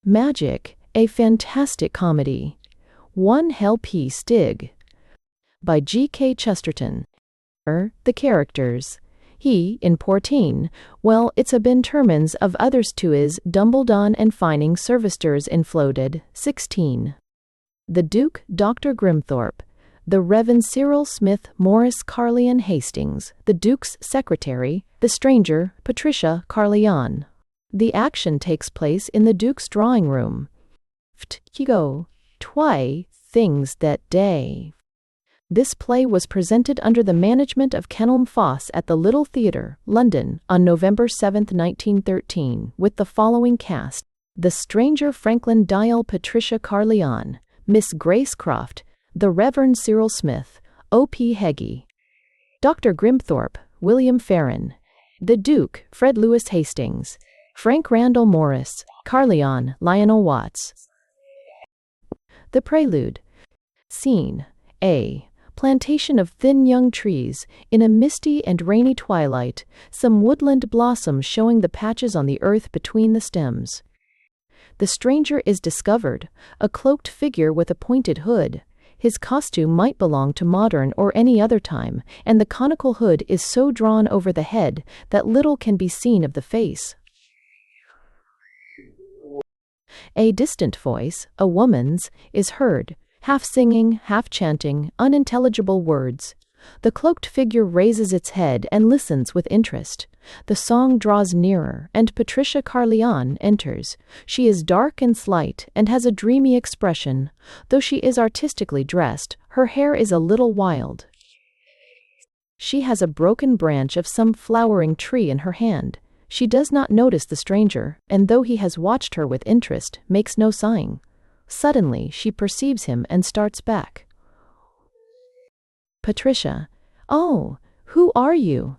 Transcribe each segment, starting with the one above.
Magic, a fantastic comedy. One hell piece dig. By G.K. Chesterton. The characters. He, in 14, well, it's a been termins of others to is Dumbledon and fining servisters infloated, 16. The Duke, Dr. Grimthorpe. The Reverend Cyril Smith Morris Carleon Hastings, the Duke's secretary, the stranger, Patricia Carleon. The action takes place in the Duke's drawing room. Go. Twi things that day. This play was presented under the management of Kenelm Foss at the Little Theatre, London, on November 7, 1913, with the following cast: the stranger Franklin Dial, Patricia Carleon, Miss Grace Croft, the Reverend Cyril Smith, O.P. Heggie, Dr. Grimthorpe, William Farron, the Duke, Fred Lewis Hastings, Frank Randall Morris, Carleon, Lionel Watts. The Prelude. Scene: A plantation of thin young trees, in a misty and rainy twilight, some woodland blossoms showing the patches on the earth between the stems. The stranger is discovered, a cloaked figure with a pointed hood. His costume might belong to modern or any other time, and the conical hood is so drawn over the head that little can be seen of the face. A distant voice, a woman's, is heard, half singing, half chanting, unintelligible words. The cloaked figure raises its head and listens with interest. The song draws nearer, and Patricia Carleon enters. She is dark and slight, and has a dreamy expression. Though she is artistically dressed, her hair is a little wild. She has a broken branch of some flowering tree in her hand. She does not notice the stranger, and though he has watched her with interest, makes no sign. Suddenly she perceives him and starts back. Patricia: Oh, who are you?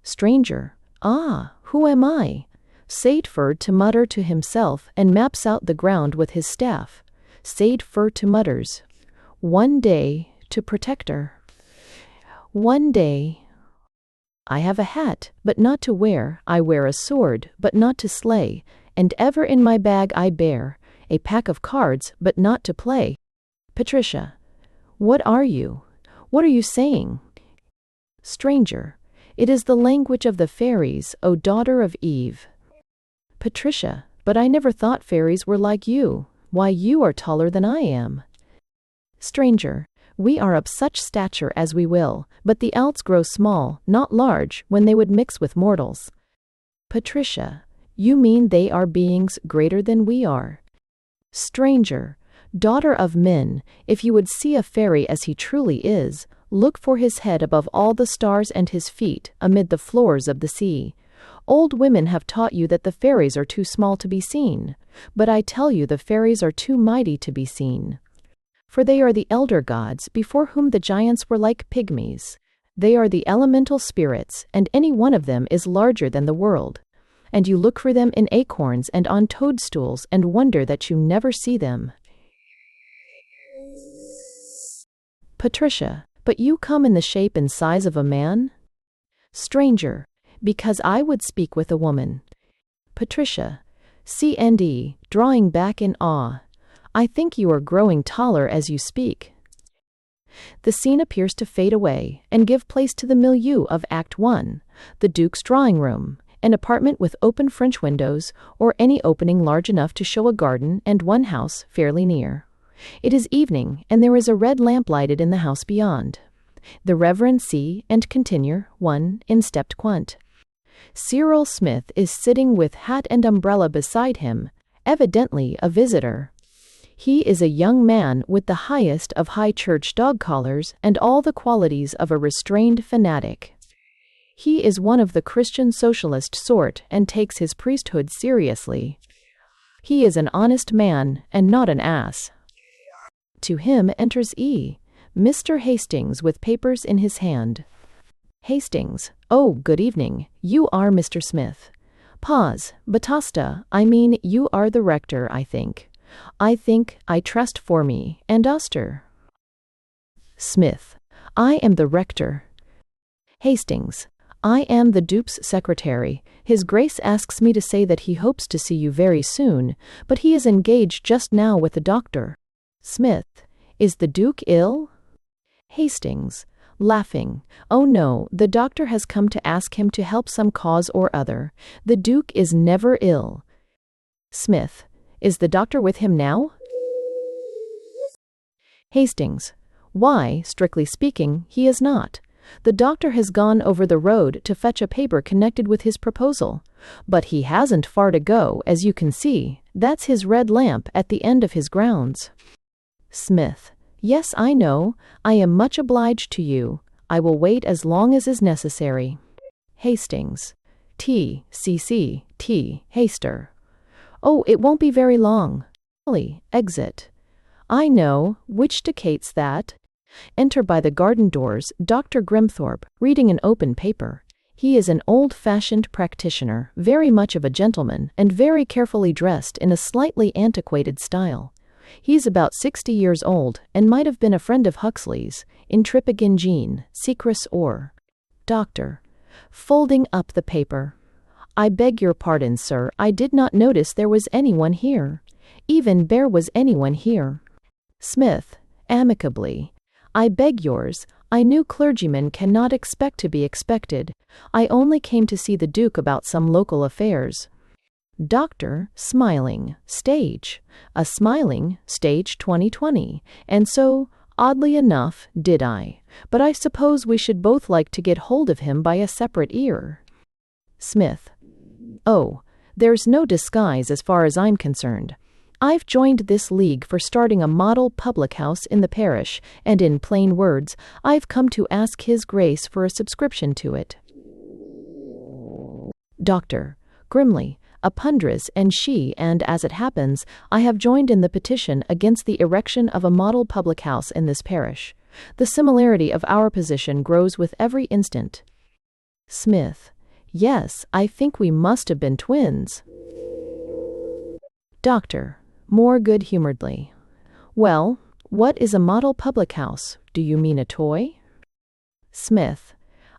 Stranger: Ah, who am I? Sadeford to mutter to himself and maps out the ground with his staff. Sadeford to mutters. One day, to protector. One day. I have a hat, but not to wear. I wear a sword, but not to slay. And ever in my bag I bear a pack of cards, but not to play. Patricia: What are you? What are you saying? Stranger: It is the language of the fairies, O daughter of Eve. Patricia: But I never thought fairies were like you. Why, you are taller than I am. Stranger: We are of such stature as we will, but the elves grow small, not large, when they would mix with mortals. Patricia: You mean they are beings greater than we are. Stranger: Daughter of men, if you would see a fairy as he truly is, look for his head above all the stars and his feet amid the floors of the sea. Old women have taught you that the fairies are too small to be seen, but I tell you the fairies are too mighty to be seen. For they are the elder gods, before whom the giants were like pygmies. They are the elemental spirits, and any one of them is larger than the world. And you look for them in acorns and on toadstools and wonder that you never see them. Patricia: But you come in the shape and size of a man? Stranger: Because I would speak with a woman. Patricia: C&E, drawing back in awe. I think you are growing taller as you speak. The scene appears to fade away and give place to the milieu of Act I, the Duke's drawing room, an apartment with open French windows, or any opening large enough to show a garden and one house fairly near. It is evening, and there is a red lamp lighted in the house beyond. The Reverend C. and Continuer, 1, in stepped quant. Cyril Smith is sitting with hat and umbrella beside him, evidently a visitor. He is a young man with the highest of high church dog collars and all the qualities of a restrained fanatic. He is one of the Christian socialist sort and takes his priesthood seriously. He is an honest man and not an ass. To him enters E. Mr. Hastings with papers in his hand. Hastings: Oh, good evening. You are Mr. Smith. Pause. Batasta, I mean you are the rector, I think. I trust for me, and Oster. Smith: I am the rector. Hastings: I am the Duke's secretary. His Grace asks me to say that he hopes to see you very soon, but he is engaged just now with the doctor. Smith. Is the Duke ill? Hastings, laughing. Oh no, the doctor has come to ask him to help some cause or other. The Duke is never ill. Smith. Is the doctor with him now? Hastings. Why, strictly speaking, he is not. The doctor has gone over the road to fetch a paper connected with his proposal. But he hasn't far to go, as you can see. That's his red lamp at the end of his grounds. Smith. Yes, I know. I am much obliged to you. I will wait as long as is necessary. Hastings. T.C.C. T. Haster. Oh, it won't be very long. Exit. I know, which dictates that. Enter by the garden doors Dr. Grimthorpe, reading an open paper. He is an old-fashioned practitioner, very much of a gentleman, and very carefully dressed in a slightly antiquated style. He's about 60 years old, and might have been a friend of Huxley's, in Tripegingene, Secrus or. Doctor. Folding up the paper. I beg your pardon, sir, I did not notice there was anyone here. Even there was anyone here. Smith. Amicably. I beg yours. I knew clergymen cannot expect to be expected. I only came to see the Duke about some local affairs. Doctor, smiling, stage. A smiling, stage 2020. And so, oddly enough, did I. But I suppose we should both like to get hold of him by a separate ear. Smith. Oh, there's no disguise as far as I'm concerned. I've joined this league for starting a model public house in the parish, and in plain words, I've come to ask His Grace for a subscription to it. Doctor. Grimly. Apundris and she, and as it happens, I have joined in the petition against the erection of a model public house in this parish. The similarity of our position grows with every instant. Smith. Yes, I think we must have been twins. Doctor. More good-humoredly. Well, what is a model public house? Do you mean a toy? Smith.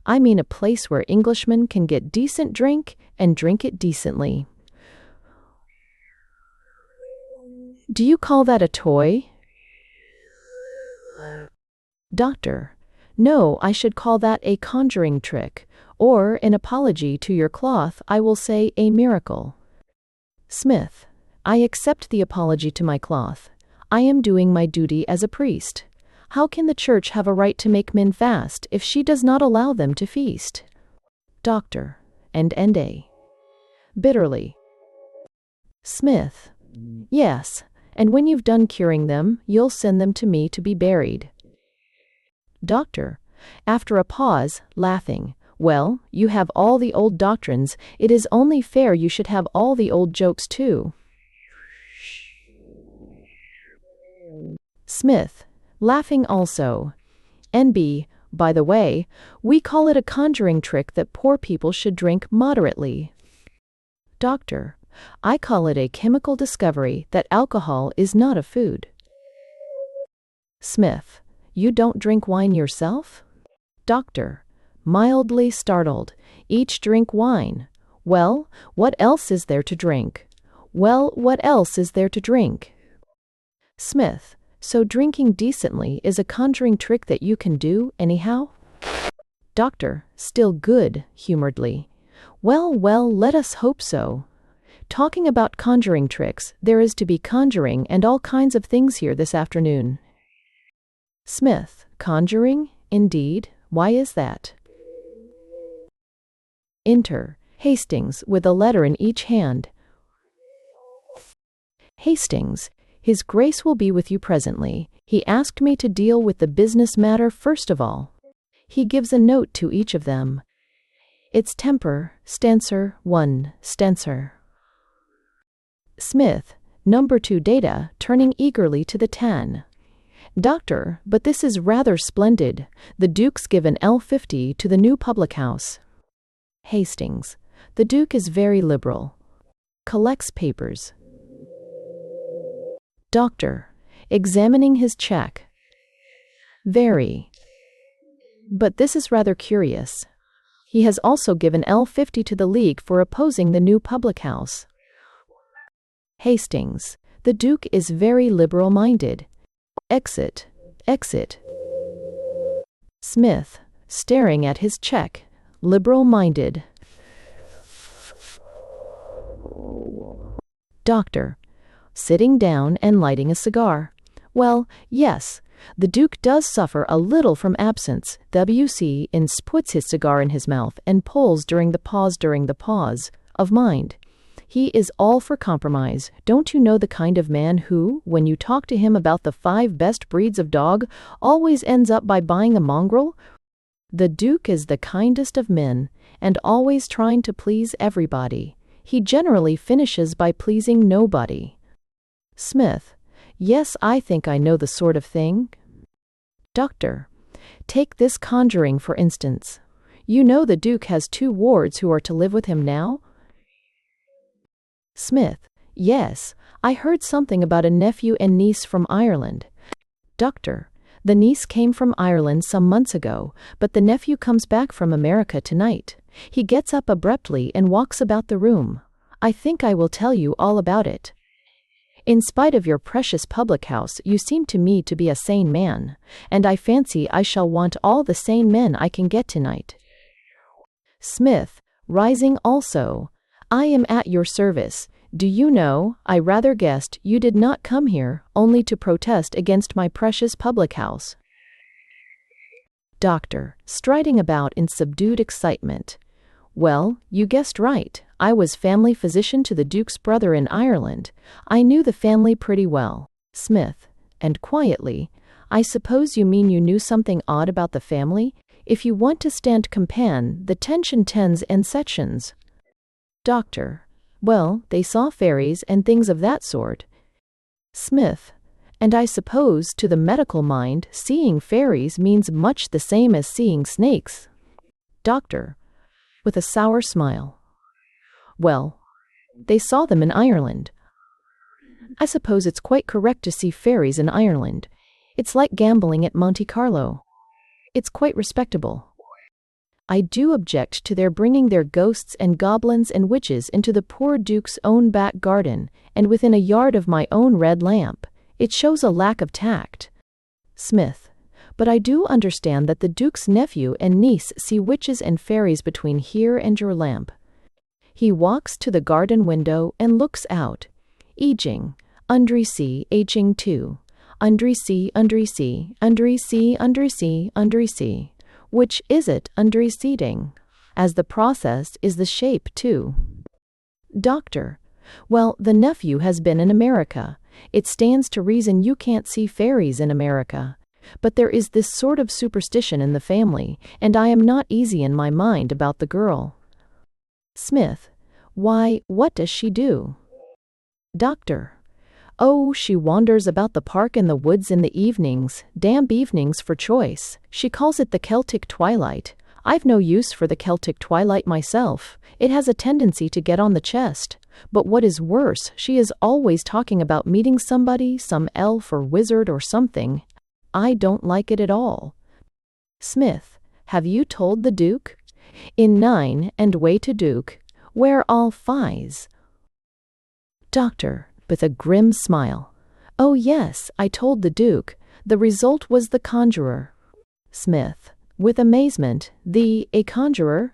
I mean a place where Englishmen can get decent drink and drink it decently. Do you call that a toy? Doctor. No, I should call that a conjuring trick, or, in apology to your cloth, I will say a miracle. Smith. I accept the apology to my cloth. I am doing my duty as a priest. How can the Church have a right to make men fast if she does not allow them to feast? Doctor. And a. Bitterly. Smith. Yes, and when you've done curing them, you'll send them to me to be buried. Doctor. After a pause, laughing. Well, you have all the old doctrines. It is only fair you should have all the old jokes too. Smith. Laughing also. N.B. By the way, we call it a conjuring trick that poor people should drink moderately. Doctor. I call it a chemical discovery that alcohol is not a food. Smith. You don't drink wine yourself? Doctor. Mildly startled. Each drink wine. Well, what else is there to drink? Well, what else is there to drink? Smith. So drinking decently is a conjuring trick that you can do, anyhow? Doctor, still good-humoredly. Well, let us hope so. Talking about conjuring tricks, there is to be conjuring and all kinds of things here this afternoon. Smith. Conjuring? Indeed. Why is that? Enter. Hastings, with a letter in each hand. Hastings. His Grace will be with you presently. He asked me to deal with the business matter first of all. He gives a note to each of them. Its temper, Stancer 1, Stancer. Smith. Number 2 data, turning eagerly to the 10. Doctor, but this is rather splendid. The Duke's given L50 to the new public house. Hastings. The Duke is very liberal. Collects papers. Doctor. Examining his check. Very. But this is rather curious. He has also given L50 to the League for opposing the new public house. Hastings. The Duke is very liberal-minded. Exit. Exit. Smith. Staring at his check. Liberal-minded. Doctor. Sitting down and lighting a cigar. Well, yes, the Duke does suffer a little from absence. W.C. puts his cigar in his mouth and pulls during the pause of mind. He is all for compromise. Don't you know the kind of man who, when you talk to him about the 5 best breeds of dog, always ends up by buying a mongrel? The Duke is the kindest of men, and always trying to please everybody. He generally finishes by pleasing nobody. Smith. Yes, I think I know the sort of thing. Doctor. Take this conjuring, for instance. You know the Duke has 2 wards who are to live with him now? Smith. Yes, I heard something about a nephew and niece from Ireland. Doctor. The niece came from Ireland some months ago, but the nephew comes back from America tonight. He gets up abruptly and walks about the room. I think I will tell you all about it. In spite of your precious public house, you seem to me to be a sane man, and I fancy I shall want all the sane men I can get tonight. Smith, rising also. I am at your service. Do you know, I rather guessed you did not come here only to protest against my precious public house. Doctor, striding about in subdued excitement. Well, you guessed right. I was family physician to the Duke's brother in Ireland. I knew the family pretty well. Smith, and quietly, I suppose you mean you knew something odd about the family? If you want to stand compan, the tension tens and sections. Doctor, well, they saw fairies and things of that sort. Smith, and I suppose to the medical mind, seeing fairies means much the same as seeing snakes. Doctor, with a sour smile. Well, they saw them in Ireland. I suppose it's quite correct to see fairies in Ireland. It's like gambling at Monte Carlo. It's quite respectable. I do object to their bringing their ghosts and goblins and witches into the poor Duke's own back garden, and within a yard of my own red lamp. It shows a lack of tact. Smith. But I do understand that the Duke's nephew and niece see witches and fairies between here and your lamp. He walks to the garden window and looks out. Aging. Undry sea, aging too. Undry sea, undry sea, undry sea, undry sea, undry sea. Which is it, undry seeding? As the process is the shape too. Doctor. Well, the nephew has been in America. It stands to reason you can't see fairies in America. But there is this sort of superstition in the family, and I am not easy in my mind about the girl. Smith. Why, what does she do? Doctor. Oh, she wanders about the park and the woods in the evenings, damp evenings for choice. She calls it the Celtic twilight. I've no use for the Celtic twilight myself. It has a tendency to get on the chest. But what is worse, she is always talking about meeting somebody, some elf or wizard or something. I don't like it at all. Smith. Have you told the Duke? In 9 and way to Duke. Where all fies. Doctor, with a grim smile. Oh yes, I told the Duke. The result was the conjurer. Smith, with amazement. A conjurer?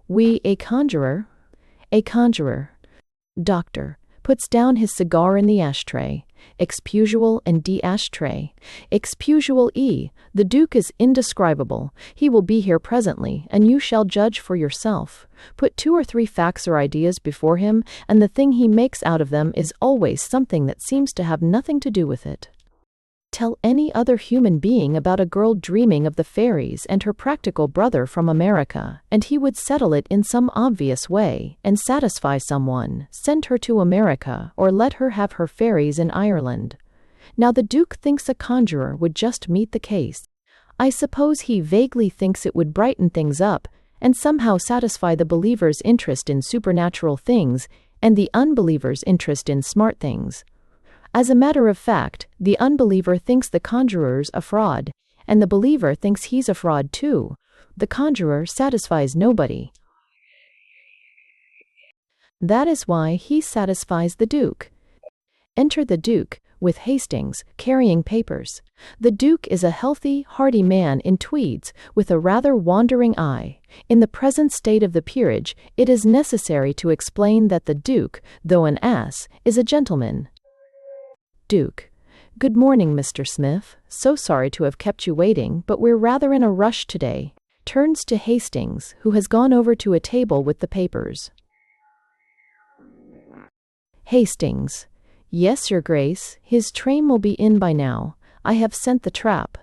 A conjurer? A conjurer. Doctor, puts down his cigar in the ashtray. Expusual and de-ashtray. Expusual The Duke is indescribable. He will be here presently, and you shall judge for yourself. Put 2 or 3 facts or ideas before him, and the thing he makes out of them is always something that seems to have nothing to do with it. Tell any other human being about a girl dreaming of the fairies and her practical brother from America, and he would settle it in some obvious way, and satisfy someone, send her to America, or let her have her fairies in Ireland. Now the Duke thinks a conjurer would just meet the case. I suppose he vaguely thinks it would brighten things up, and somehow satisfy the believer's interest in supernatural things, and the unbeliever's interest in smart things. As a matter of fact, the unbeliever thinks the conjurer's a fraud, and the believer thinks he's a fraud too. The conjurer satisfies nobody. That is why he satisfies the Duke. Enter the Duke, with Hastings, carrying papers. The Duke is a healthy, hearty man in tweeds, with a rather wandering eye. In the present state of the peerage, it is necessary to explain that the Duke, though an ass, is a gentleman. Duke: Good morning, Mr. Smith. So sorry to have kept you waiting, but we're rather in a rush today. Turns to Hastings, who has gone over to a table with the papers. Hastings: Yes, Your Grace, his train will be in by now. I have sent the trap.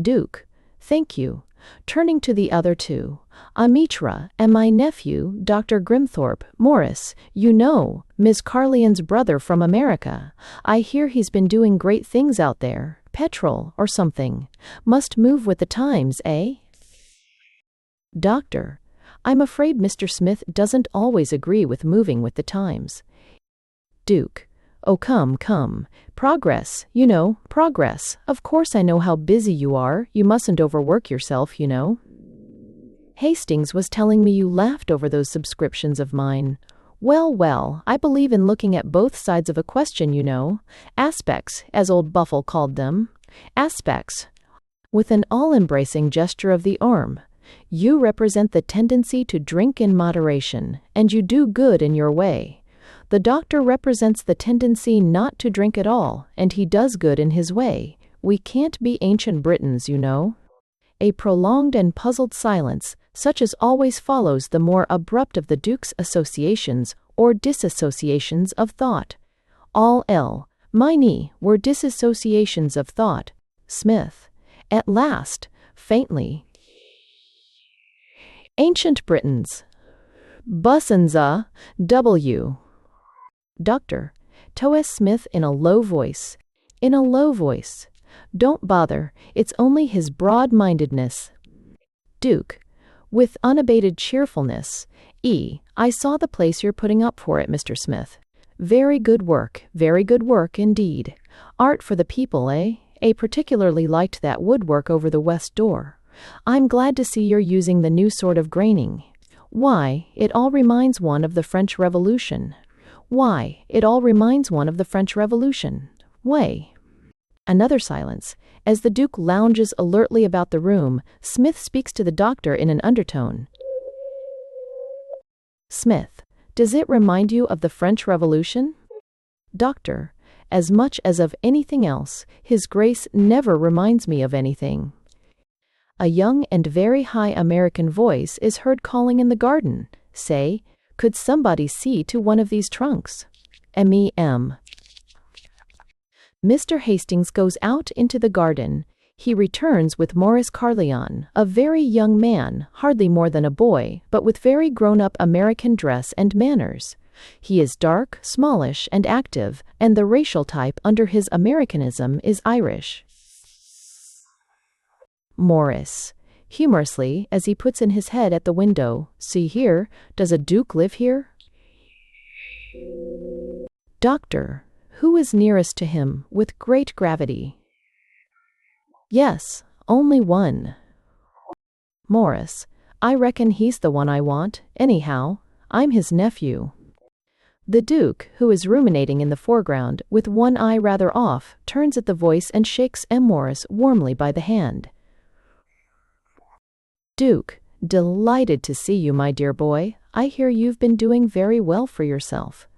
Duke: Thank you. Turning to the other two. Amitra, and my nephew, Dr. Grimthorpe, Morris, you know, Miss Carlion's brother from America. I hear he's been doing great things out there. Petrol, or something. Must move with the times, eh? Doctor: I'm afraid Mr. Smith doesn't always agree with moving with the times. Duke: Oh, come. Progress, you know, progress. Of course I know how busy you are. You mustn't overwork yourself, you know. Hastings was telling me you laughed over those subscriptions of mine. Well, I believe in looking at both sides of a question, you know. Aspects, as old Buffle called them. Aspects. With an all-embracing gesture of the arm. You represent the tendency to drink in moderation, and you do good in your way. The doctor represents the tendency not to drink at all, and he does good in his way. We can't be ancient Britons, you know. A prolonged and puzzled silence, such as always follows the more abrupt of the Duke's associations or disassociations of thought. All mine were disassociations of thought. Smith: At last, faintly. Ancient Britons. Bussenza, W. Doctor: Toes Smith in a low voice. Don't bother, it's only his broad-mindedness. Duke: With unabated cheerfulness. I saw the place you're putting up for it, Mr. Smith. Very good work indeed. Art for the people, eh? I particularly liked that woodwork over the west door. I'm glad to see you're using the new sort of graining. Why, it all reminds one of the French Revolution. Way. Another silence. As the Duke lounges alertly about the room, Smith speaks to the doctor in an undertone. Smith: Does it remind you of the French Revolution? Doctor: As much as of anything else. His Grace never reminds me of anything. A young and very high American voice is heard calling in the garden. Say, could somebody see to one of these trunks? M. Mr. Hastings goes out into the garden. He returns with Morris Carlion, a very young man, hardly more than a boy, but with very grown-up American dress and manners. He is dark, smallish, and active, and the racial type under his Americanism is Irish. Morris, humorously, as he puts in his head at the window, See here, does a duke live here? Doctor: Who is nearest to him, with great gravity? Yes, only one. Morris: I reckon he's the one I want, anyhow. I'm his nephew. The Duke, who is ruminating in the foreground, with one eye rather off, turns at the voice and shakes M. Morris warmly by the hand. Duke: Delighted to see you, my dear boy. I hear you've been doing very well for yourself.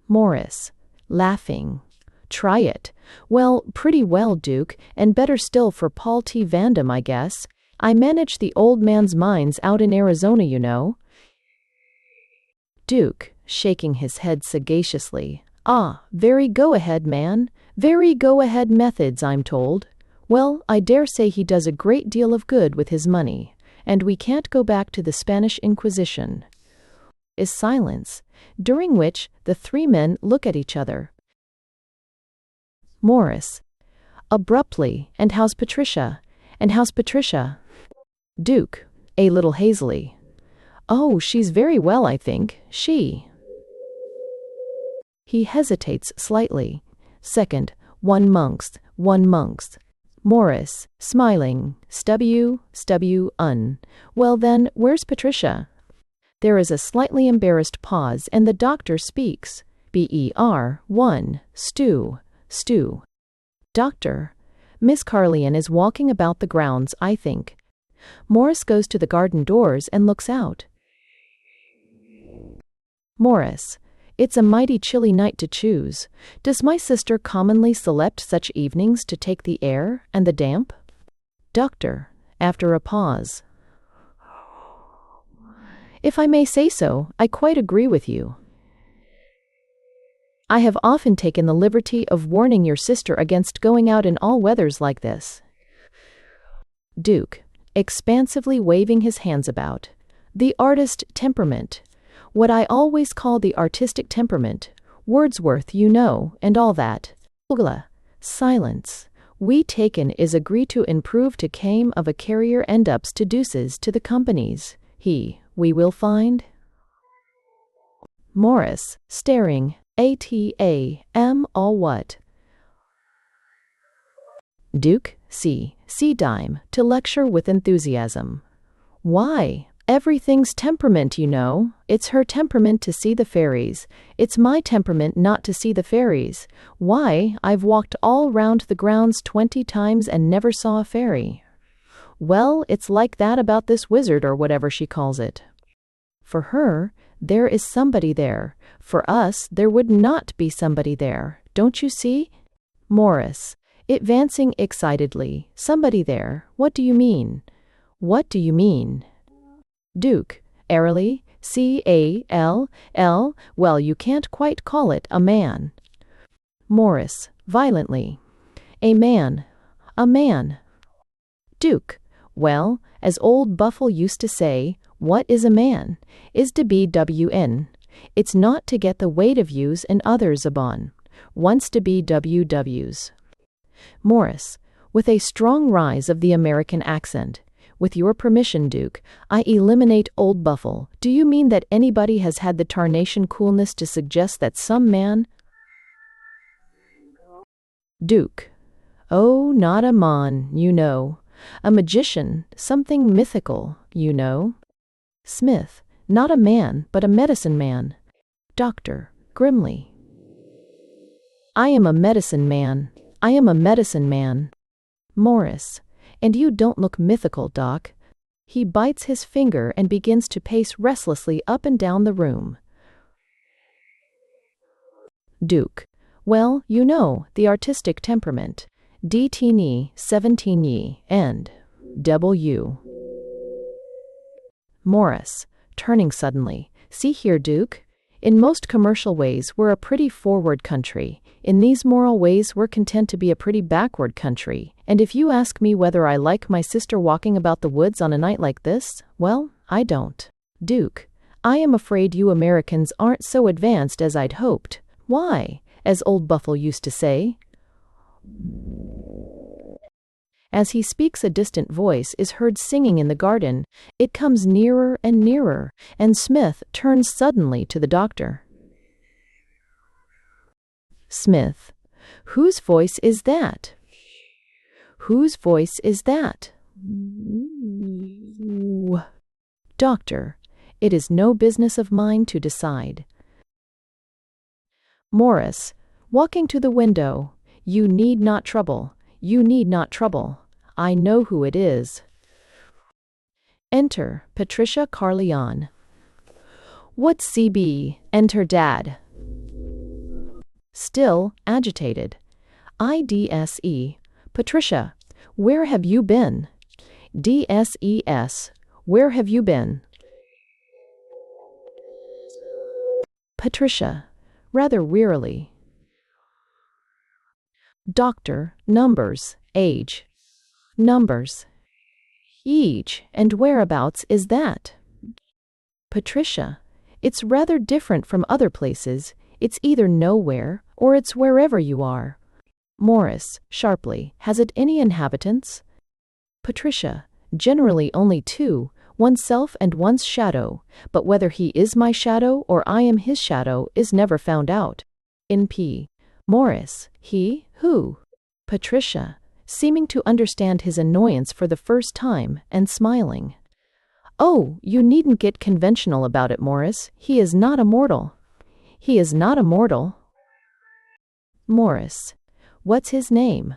Morris, laughing: Try it. Well, pretty well, Duke, and better still for Paul T. Vandam, I guess. I manage the old man's mines out in Arizona, you know. Duke, shaking his head sagaciously: Very go-ahead, man. Very go-ahead methods, I'm told. Well, I dare say he does a great deal of good with his money, and we can't go back to the Spanish Inquisition. Is silence, during which the three men look at each other. Morris, abruptly: And how's Patricia? Duke, a little hazily: Oh, she's very well, I think. She. He hesitates slightly. Second, one monks. Morris, smiling, Well then, where's Patricia? There is a slightly embarrassed pause and the doctor speaks. BER1, Stew. Doctor, Miss Carleon is walking about the grounds, I think. Morris goes to the garden doors and looks out. Morris, it's a mighty chilly night to choose. Does my sister commonly select such evenings to take the air and the damp? Doctor, after a pause. If I may say so, I quite agree with you. I have often taken the liberty of warning your sister against going out in all weathers like this. Duke, expansively waving his hands about. The artist temperament. What I always call the artistic temperament. Wordsworth, you know, and all that. Silence. We taken is agree to improve to came of a carrier end ups to deuces to the companies. We will find. Morris, staring. All what? Duke, see dime, to lecture with enthusiasm. Why, everything's temperament, you know. It's her temperament to see the fairies. It's my temperament not to see the fairies. Why, I've walked all round the grounds 20 times and never saw a fairy. Well, it's like that about this wizard or whatever she calls it. For her, there is somebody there. For us, there would not be somebody there. Don't you see? Morris, advancing excitedly. Somebody there. What do you mean? What do you mean? Duke, airily. Call. Well, you can't quite call it a man. Morris, violently. A man. Duke, well, as old Buffle used to say, what is a man? Is to be WN. It's not to get the weight of yous and others abon. Wants to be WWs. Morris, with a strong rise of the American accent. With your permission, Duke, I eliminate old Buffle. Do you mean that anybody has had the tarnation coolness to suggest that some man... Duke, oh, not a mon, you know. A magician, something mythical, you know. Smith, not a man, but a medicine man. Doctor, grimly. I am a medicine man. Morris, and you don't look mythical, Doc. He bites his finger and begins to pace restlessly up and down the room. Duke, well, you know, the artistic temperament. D-17 and W. Morris, turning suddenly. See here, Duke. In most commercial ways, we're a pretty forward country. In these moral ways, we're content to be a pretty backward country. And if you ask me whether I like my sister walking about the woods on a night like this, well, I don't. Duke, I am afraid you Americans aren't so advanced as I'd hoped. Why, as old Buffle used to say. As he speaks, a distant voice is heard singing in the garden. It comes nearer and nearer, and Smith turns suddenly to the doctor. Smith, whose voice is that? Whose voice is that? Doctor, it is no business of mine to decide. Morris, walking to the window. You need not trouble. I know who it is. Enter Patricia Carleon. What CB? Enter Dad. Still agitated. IDSE. Patricia, where have you been? DSES. Where have you been? Patricia, rather wearily. Doctor, numbers, age. Numbers. Each, and whereabouts is that? Patricia, it's rather different from other places. It's either nowhere, or it's wherever you are. Morris, sharply, has it any inhabitants? Patricia, generally only 2, oneself and one's shadow, but whether he is my shadow or I am his shadow is never found out. In P. Morris, he, who? Patricia, seeming to understand his annoyance for the first time, and smiling. "Oh, you needn't get conventional about it, Morris. He is not a mortal." "He is not a mortal." Morris. "What's his name?"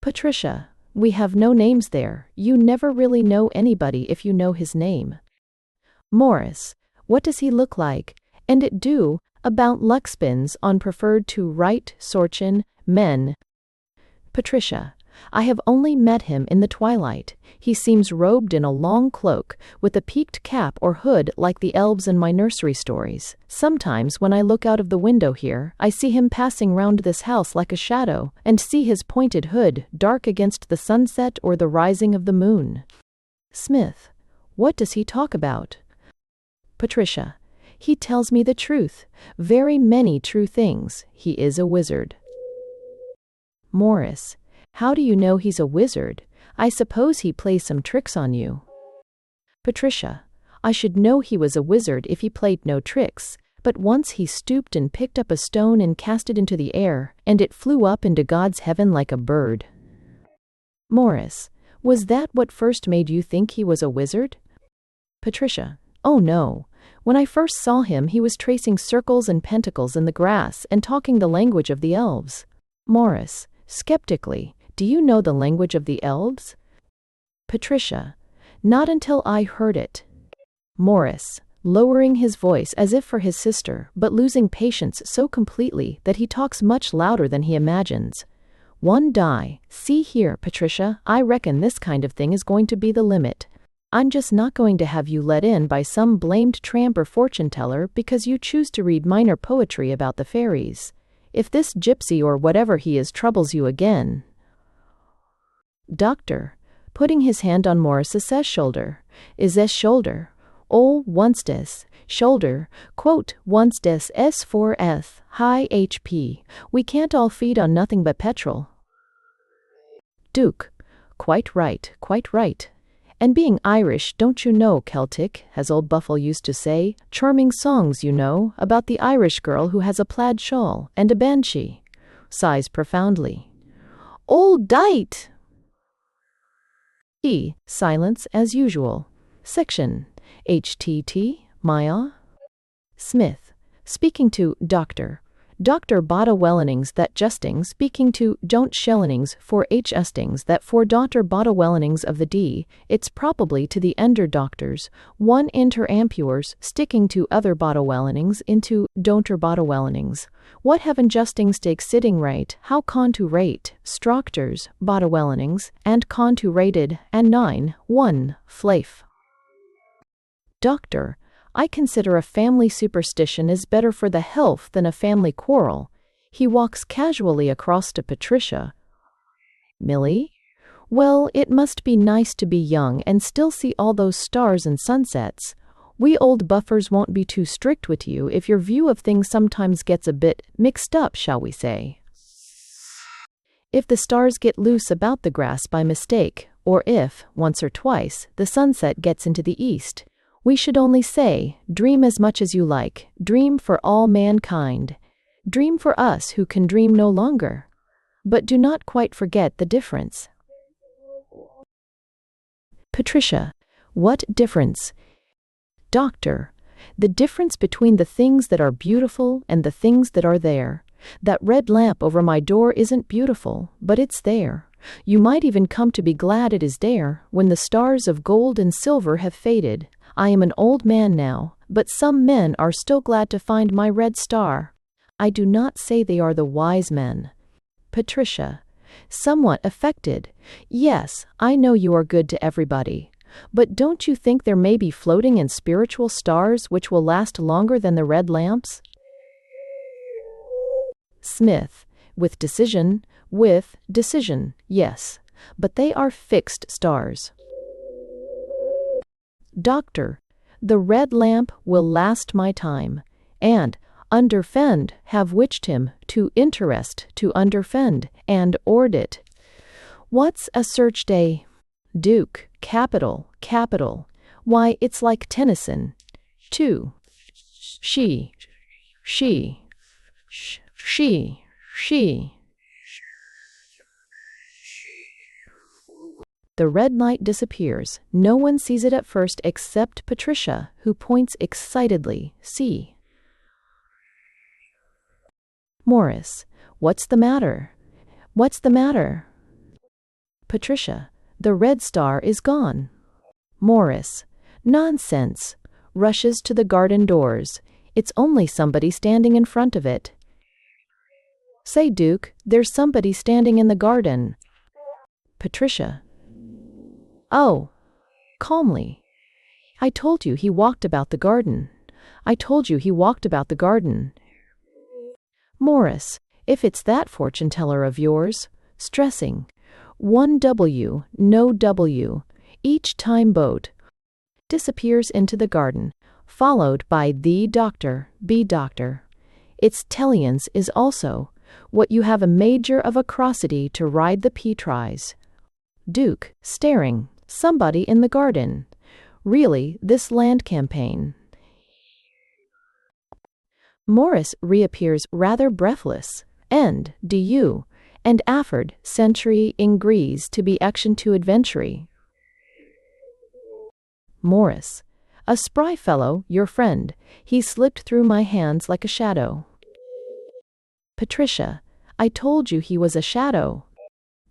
Patricia. "We have no names there. You never really know anybody if you know his name." Morris. "What does he look like? And it do, about Luxpins on preferred to right sorchin men." Patricia. "I have only met him in the twilight. He seems robed in a long cloak, with a peaked cap or hood like the elves in my nursery stories. Sometimes when I look out of the window here, I see him passing round this house like a shadow, and see his pointed hood dark against the sunset or the rising of the moon." Smith. "What does he talk about?" Patricia. "He tells me the truth, very many true things. He is a wizard." Morris. "How do you know he's a wizard? I suppose he plays some tricks on you." Patricia. "I should know he was a wizard if he played no tricks, but once he stooped and picked up a stone and cast it into the air, and it flew up into God's heaven like a bird." Morris. "Was that what first made you think he was a wizard?" Patricia. "Oh no. When I first saw him he was tracing circles and pentacles in the grass and talking the language of the elves." Morris. Skeptically. "Do you know the language of the elves?" Patricia. "Not until I heard it." Morris, lowering his voice as if for his sister, but losing patience so completely that he talks much louder than he imagines. "One die. See here, Patricia, I reckon this kind of thing is going to be the limit. I'm just not going to have you let in by some blamed tramp or fortune teller because you choose to read minor poetry about the fairies. If this gypsy or whatever he is troubles you again—" Doctor, putting his hand on Morris's shoulder. "Is this shoulder? Oh, once des shoulder, quote, once des S4S, high HP. We can't all feed on nothing but petrol." Duke. Quite right. And being Irish, don't you know, Celtic, as old Buffalo used to say, charming songs, you know, about the Irish girl who has a plaid shawl and a banshee." Sighs profoundly. "Old dite!" Silence as usual. Section. HTT, Maya. Smith. Speaking to Dr. Bada Welling's that justings, speaking to don't shelling's for ustings that for Dr. Bada Welling's of the D, it's probably to the ender doctors, one inter ampures, sticking to other Bada Welling's into don'ter Bada Welling's. What heaven justings take sitting right, how con to rate, stroctors, Bada Welling's, and con to rated, and 1, flafe. Doctor. I consider a family superstition is better for the health than a family quarrel. He walks casually across to Patricia. Millie? Well, it must be nice to be young and still see all those stars and sunsets. We old buffers won't be too strict with you if your view of things sometimes gets a bit mixed up, shall we say. If the stars get loose about the grass by mistake, or if, once or twice, the sunset gets into the east, we should only say, dream as much as you like, dream for all mankind. Dream for us who can dream no longer. But do not quite forget the difference. Patricia. What difference? Doctor. The difference between the things that are beautiful and the things that are there. That red lamp over my door isn't beautiful, but it's there. You might even come to be glad it is there when the stars of gold and silver have faded. I am an old man now, but some men are still glad to find my red star. I do not say they are the wise men. Patricia. Somewhat affected. Yes, I know you are good to everybody. But don't you think there may be floating and spiritual stars which will last longer than the red lamps? Smith. With decision, yes. But they are fixed stars. Doctor. The red lamp will last my time. And, underfend, have witched him, to interest, to underfend, and ord it. What's a search day? Duke. Capital. Why, it's like Tennyson. 2. She. The red light disappears. No one sees it at first except Patricia, who points excitedly. See. Morris. What's the matter? What's the matter? Patricia. The red star is gone. Morris. Nonsense. Rushes to the garden doors. It's only somebody standing in front of it. Say, Duke, there's somebody standing in the garden. Patricia. Oh. Calmly. I told you he walked about the garden. I told you he walked about the garden. Morris. If it's that fortune teller of yours. Stressing. 1W, no W. Each time boat. Disappears into the garden, followed by the doctor, B doctor. Its Tellians is also what you have a major of acrosity to ride the P tries. Duke, staring, somebody in the garden. Really, this land campaign. Morris reappears rather breathless. End, du, and afford, century, ingrees to be action to adventure. Morris. A spry fellow, your friend. He slipped through my hands like a shadow. Patricia. I told you he was a shadow.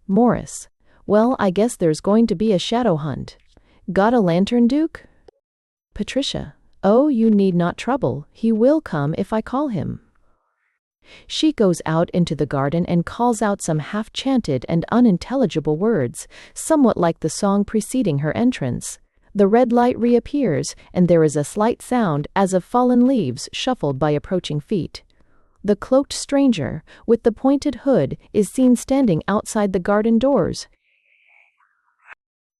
Morris. Well, I guess there's going to be a shadow hunt. Got a lantern, Duke? Patricia. Oh, you need not trouble. He will come if I call him. She goes out into the garden and calls out some half-chanted and unintelligible words, somewhat like the song preceding her entrance. The red light reappears, and there is a slight sound as of fallen leaves shuffled by approaching feet. The cloaked stranger, with the pointed hood, is seen standing outside the garden doors.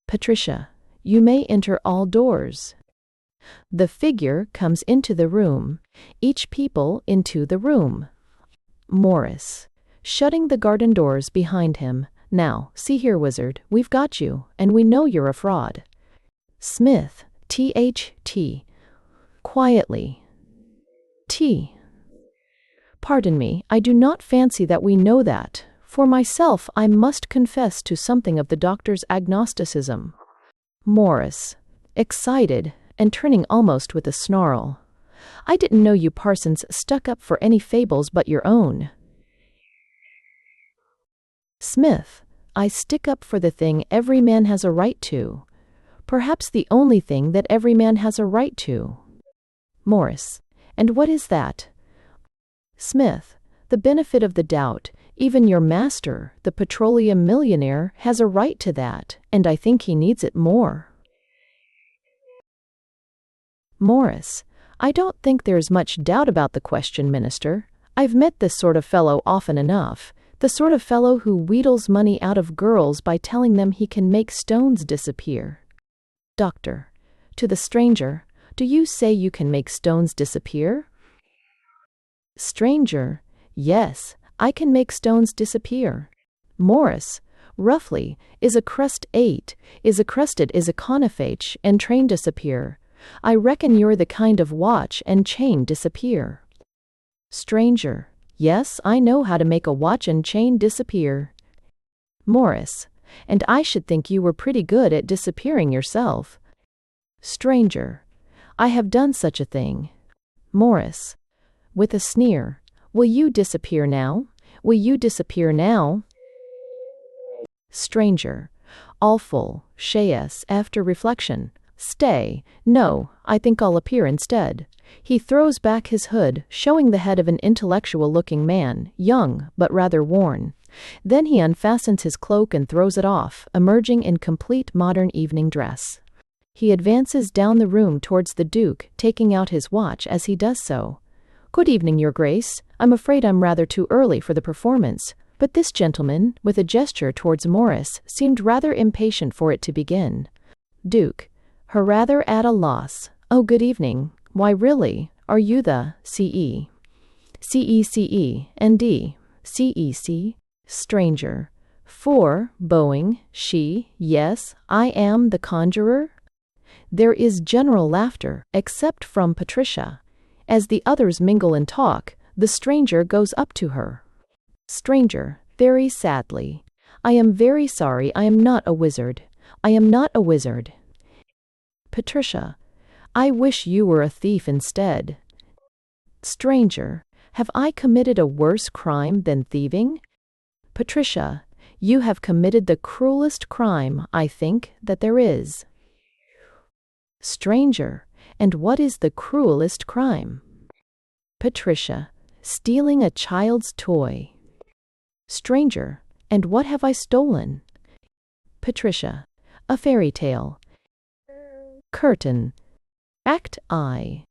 Patricia. You may enter all doors. The figure comes into the room. Each people into the room. Morris. Shutting the garden doors behind him. Now, see here, wizard, we've got you, and we know you're a fraud. Smith. THT. Quietly. T. Pardon me, I do not fancy that we know that. For myself, I must confess to something of the doctor's agnosticism. Morris. Excited, and turning almost with a snarl. I didn't know you parsons stuck up for any fables but your own. Smith. I stick up for the thing every man has a right to. Perhaps the only thing that every man has a right to. Morris. And what is that? Smith. The benefit of the doubt. Even your master, the petroleum millionaire, has a right to that, and I think he needs it more. Morris. I don't think there's much doubt about the question, Minister. I've met this sort of fellow often enough. The sort of fellow who wheedles money out of girls by telling them he can make stones disappear. Doctor. To the stranger. Do you say you can make stones disappear? Stranger. Yes, I can make stones disappear. Morris. Roughly, is a crust 8, is a crusted is a conifage, and train disappear. I reckon you're the kind of watch and chain disappear. Stranger. Yes, I know how to make a watch and chain disappear. Morris. And I should think you were pretty good at disappearing yourself. Stranger. I have done such a thing. Morris. With a sneer. Will you disappear now? Will you disappear now? Stranger. Awful, chaos, after reflection. Stay. No, I think I'll appear instead. He throws back his hood, showing the head of an intellectual-looking man, young, but rather worn. Then he unfastens his cloak and throws it off, emerging in complete modern evening dress. He advances down the room towards the Duke, taking out his watch as he does so. Good evening, Your Grace. I'm afraid I'm rather too early for the performance, but this gentleman, with a gesture towards Morris, seemed rather impatient for it to begin. Duke. Her rather at a loss. Oh, good evening. Why, really, are you the C.E.? C.E.C.E. and D. C.E.C. Stranger. 4. Bowing. She. Yes, I am the conjurer. There is general laughter, except from Patricia. As the others mingle and talk, the stranger goes up to her. Stranger. Very sadly. I am very sorry I am not a wizard. I am not a wizard. Patricia, I wish you were a thief instead. Stranger, have I committed a worse crime than thieving? Patricia, you have committed the cruelest crime, I think, that there is. Stranger, and what is the cruelest crime? Patricia, stealing a child's toy. Stranger, and what have I stolen? Patricia, a fairy tale. Curtain. Act I.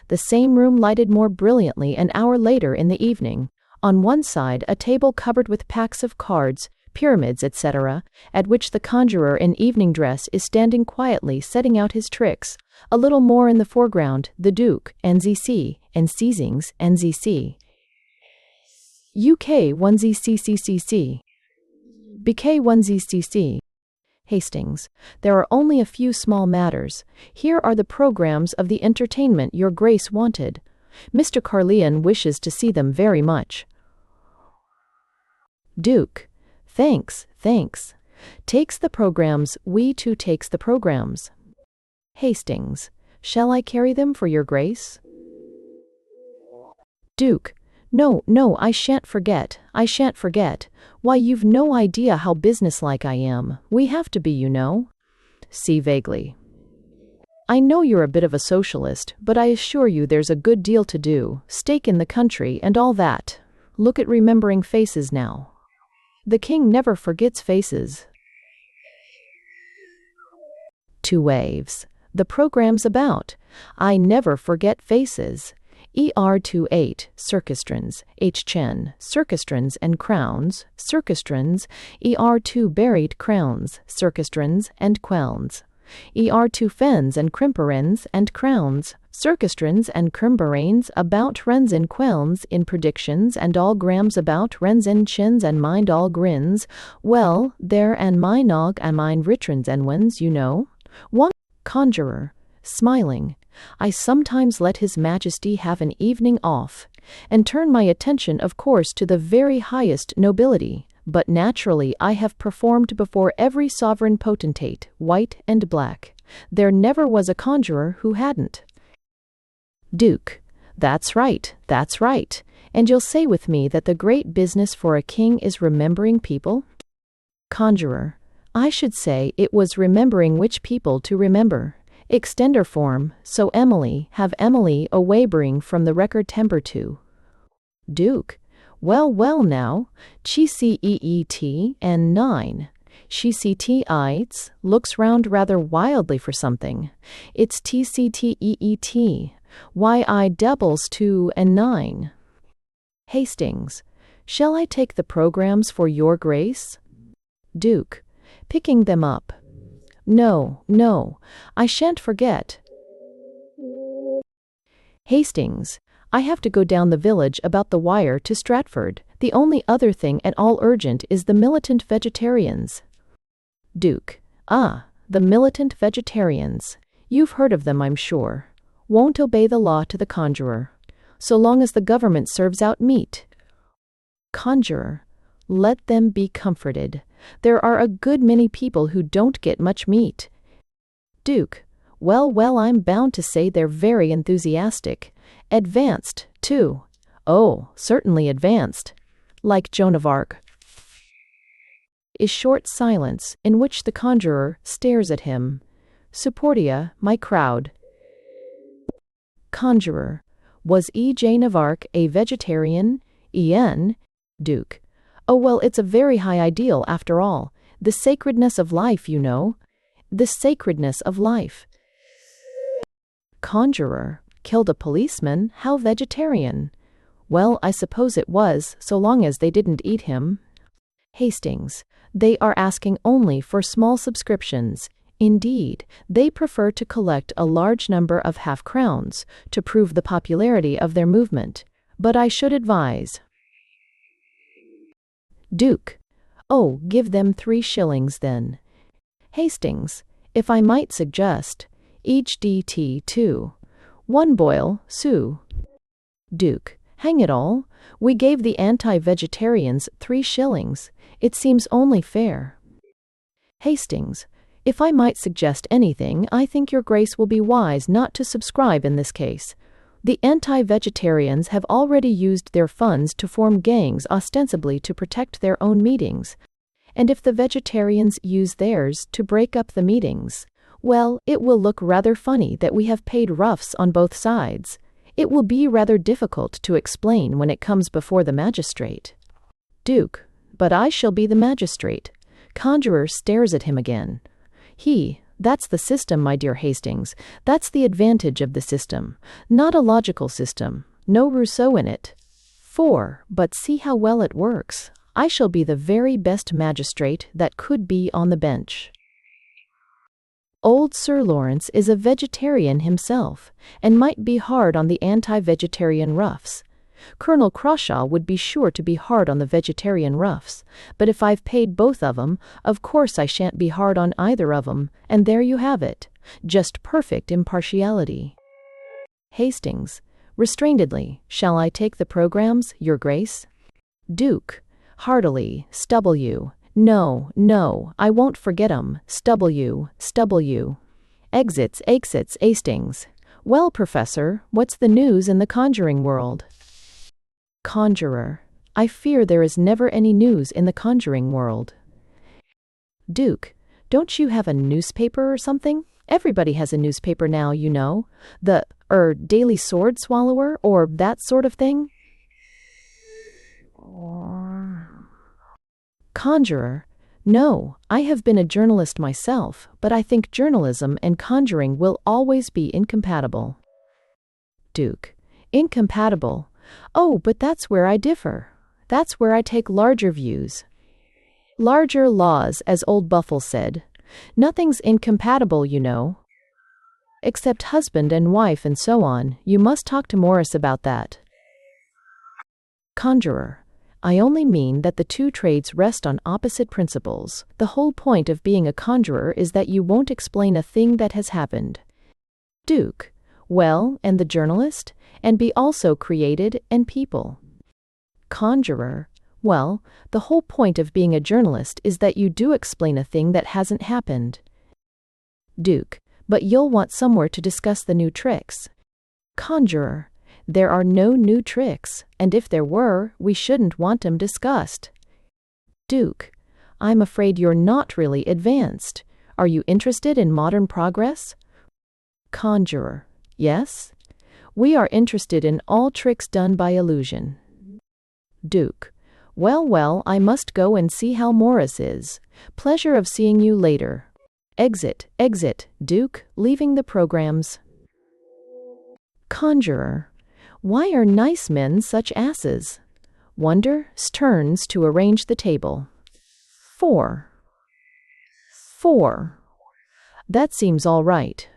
The same room lighted more brilliantly an hour later in the evening. On one side, a table covered with packs of cards, pyramids, etc., at which the conjurer in evening dress is standing quietly setting out his tricks. A little more in the foreground, the Duke, NZC, and Seizings, NZC. UK 1ZCCCC. BK 1ZCC. Hastings, there are only a few small matters. Here are the programs of the entertainment your Grace wanted. Mr. Carleon wishes to see them very much. Duke, thanks. Takes the programs, we too takes the programs. Hastings, shall I carry them for your Grace? Duke, no, I shan't forget. Why, you've no idea how businesslike I am. We have to be, you know. See vaguely. I know you're a bit of a socialist, but I assure you there's a good deal to do. Stake in the country and all that. Look at remembering faces now. The king never forgets faces. 2 waves. The program's about. I never forget faces. ER28, Circustrons, H-Chen, Circustrons and Crowns, Circustrons, ER2 Buried Crowns, Circustrons and Quelns, ER2 Fens and Crimperens and Crowns, Circustrons and Crimberrains about Rens and Quelns in predictions and all grams about Rens and Chins and mind all grins, well, there and my nog and mine Ritrons and wens, you know. One conjurer, smiling, I sometimes let His Majesty have an evening off, and turn my attention of course to the very highest nobility, but naturally I have performed before every sovereign potentate, white and black. There never was a conjurer who hadn't. Duke, that's right, and you'll say with me that the great business for a king is remembering people? Conjurer, I should say it was remembering which people to remember. Extender form, so Emily, have Emily a wavering from the record temper to. Duke, well now, she ceet and 9. She ctites, looks round rather wildly for something. It's tcteet. Why I doubles 2 and 9. Hastings, shall I take the programs for your Grace? Duke, picking them up. No, I shan't forget. Hastings, I have to go down the village about the wire to Stratford. The only other thing at all urgent is the militant vegetarians. Duke, the militant vegetarians. You've heard of them, I'm sure. Won't obey the law to the conjurer, so long as the government serves out meat. Conjurer, let them be comforted. There are a good many people who don't get much meat. Duke, well, I'm bound to say they're very enthusiastic. Advanced, too. Oh, certainly advanced. Like Joan of Arc. Is short silence, in which the conjurer stares at him. Supportia, my crowd. Conjurer, was Jane of Arc a vegetarian? En? Duke, oh, well, it's a very high ideal, after all. The sacredness of life, you know. The sacredness of life. Conjurer, killed a policeman, how vegetarian? Well, I suppose it was, so long as they didn't eat him. Hastings, they are asking only for small subscriptions. Indeed, they prefer to collect a large number of half-crowns to prove the popularity of their movement. But I should advise. Duke, oh, give them 3 shillings then. Hastings, if I might suggest, each DT 2. 1 boil, sous. Duke, hang it all, we gave the anti-vegetarians 3 shillings. It seems only fair. Hastings, If I might suggest anything, I think your grace will be wise not to subscribe in this case. The anti-vegetarians have already used their funds to form gangs ostensibly to protect their own meetings. And if the vegetarians use theirs to break up the meetings, well, it will look rather funny that we have paid roughs on both sides. It will be rather difficult to explain when it comes before the magistrate. Duke, but I shall be the magistrate. Conjurer stares at him again. That's the system, my dear Hastings. That's the advantage of the system. Not a logical system. No Rousseau in it. 4. But see how well it works. I shall be the very best magistrate that could be on the bench. Old Sir Lawrence is a vegetarian himself, and might be hard on the anti-vegetarian roughs. Colonel Crawshaw would be sure to be hard on the vegetarian roughs, but if I've paid both of 'em, of course I shan't be hard on either of 'em, and there you have it. Just perfect impartiality. Hastings, restrainedly, shall I take the programs, Your Grace? Duke, heartily, stubble you. No, I won't forget 'em. Stubble you. Exits, Hastings. Well, Professor, what's the news in the conjuring world? Conjurer, I fear there is never any news in the conjuring world. Duke, don't you have a newspaper or something? Everybody has a newspaper now, you know. The, Daily Sword Swallower, or that sort of thing? Conjurer, no, I have been a journalist myself, but I think journalism and conjuring will always be incompatible. Duke, incompatible? Oh, but that's where I differ. That's where I take larger views. Larger laws, as old Buffle said. Nothing's incompatible, you know. Except husband and wife and so on. You must talk to Morris about that. Conjurer, I only mean that the two trades rest on opposite principles. The whole point of being a conjurer is that you won't explain a thing that has happened. Duke, well, and the journalist? And be also created and people. Conjurer, well, the whole point of being a journalist is that you do explain a thing that hasn't happened. Duke, but you'll want somewhere to discuss the new tricks. Conjurer, there are no new tricks, and if there were, we shouldn't want 'em discussed. Duke, I'm afraid you're not really advanced. Are you interested in modern progress? Conjurer, yes. We are interested in all tricks done by illusion. Duke, well, I must go and see how Morris is. Pleasure of seeing you later. Exit, Duke, leaving the programs. Conjurer, why are nice men such asses? Wonder turns to arrange the table. 4. That seems all right.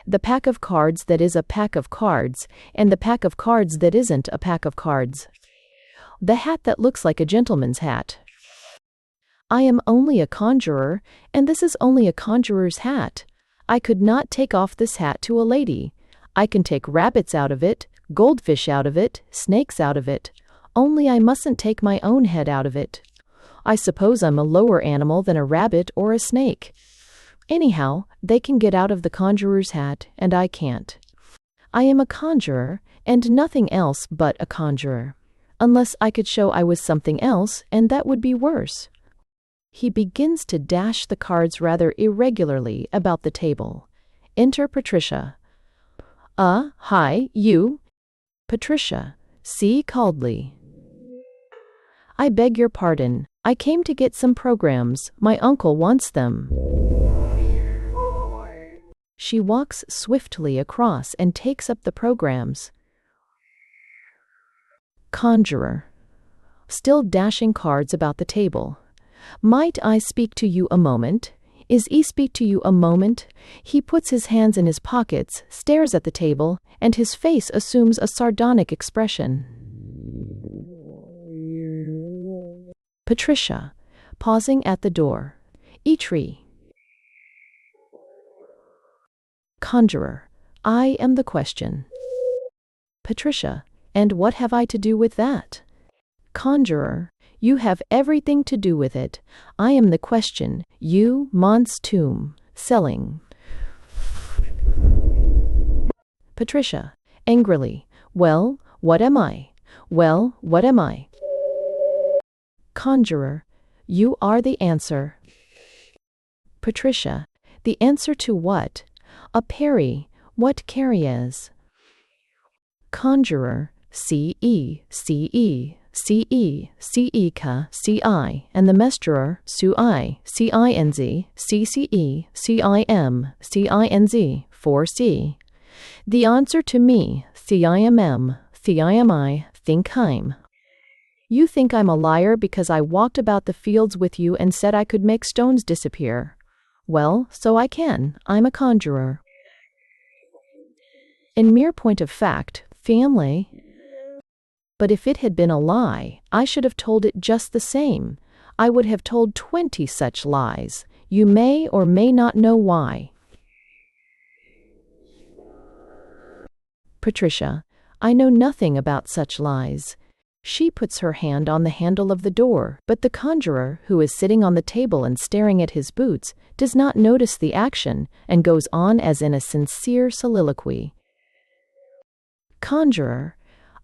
The pack of cards that is a pack of cards, and the pack of cards that isn't a pack of cards. The hat that looks like a gentleman's hat. I am only a conjurer, and this is only a conjurer's hat. I could not take off this hat to a lady. I can take rabbits out of it, goldfish out of it, snakes out of it. Only I mustn't take my own head out of it. I suppose I'm a lower animal than a rabbit or a snake. Anyhow, they can get out of the conjurer's hat, and I can't. I am a conjurer, and nothing else but a conjurer. Unless I could show I was something else, and that would be worse. He begins to dash the cards rather irregularly about the table. Enter Patricia. Hi, you. Patricia, see coldly. I beg your pardon. I came to get some programs. My uncle wants them. She walks swiftly across and takes up the programs. Conjurer, still dashing cards about the table. Might I speak to you a moment? Is he speak to you a moment? He puts his hands in his pockets, stares at the table, and his face assumes a sardonic expression. Patricia, pausing at the door. Eitri. Conjurer, I am the question. Patricia, and what have I to do with that? Conjurer, You have everything to do with it. I am the question, you, Mons tomb, selling. Patricia, angrily. Well, what am I? Well, what am I? Conjurer, you are the answer. Patricia, the answer to what? A Perry, what carries? Conjurer, C-E, C-E, C-E, C-E-Ca, C-I, and the Mesterer, Su-I, C-I-N-Z, C-C-E, C-I-M, C-I-N-Z, 4-C. The answer to me, C-I-M-M, C-I-M-I, thinkheim. You think I'm a liar because I walked about the fields with you and said I could make stones disappear. Well, so I can. I'm a conjurer. In mere point of fact, family. But if it had been a lie, I should have told it just the same. I would have told 20 such lies. You may or may not know why. Patricia, I know nothing about such lies. She puts her hand on the handle of the door, but the conjurer, who is sitting on the table and staring at his boots, does not notice the action, and goes on as in a sincere soliloquy. Conjurer,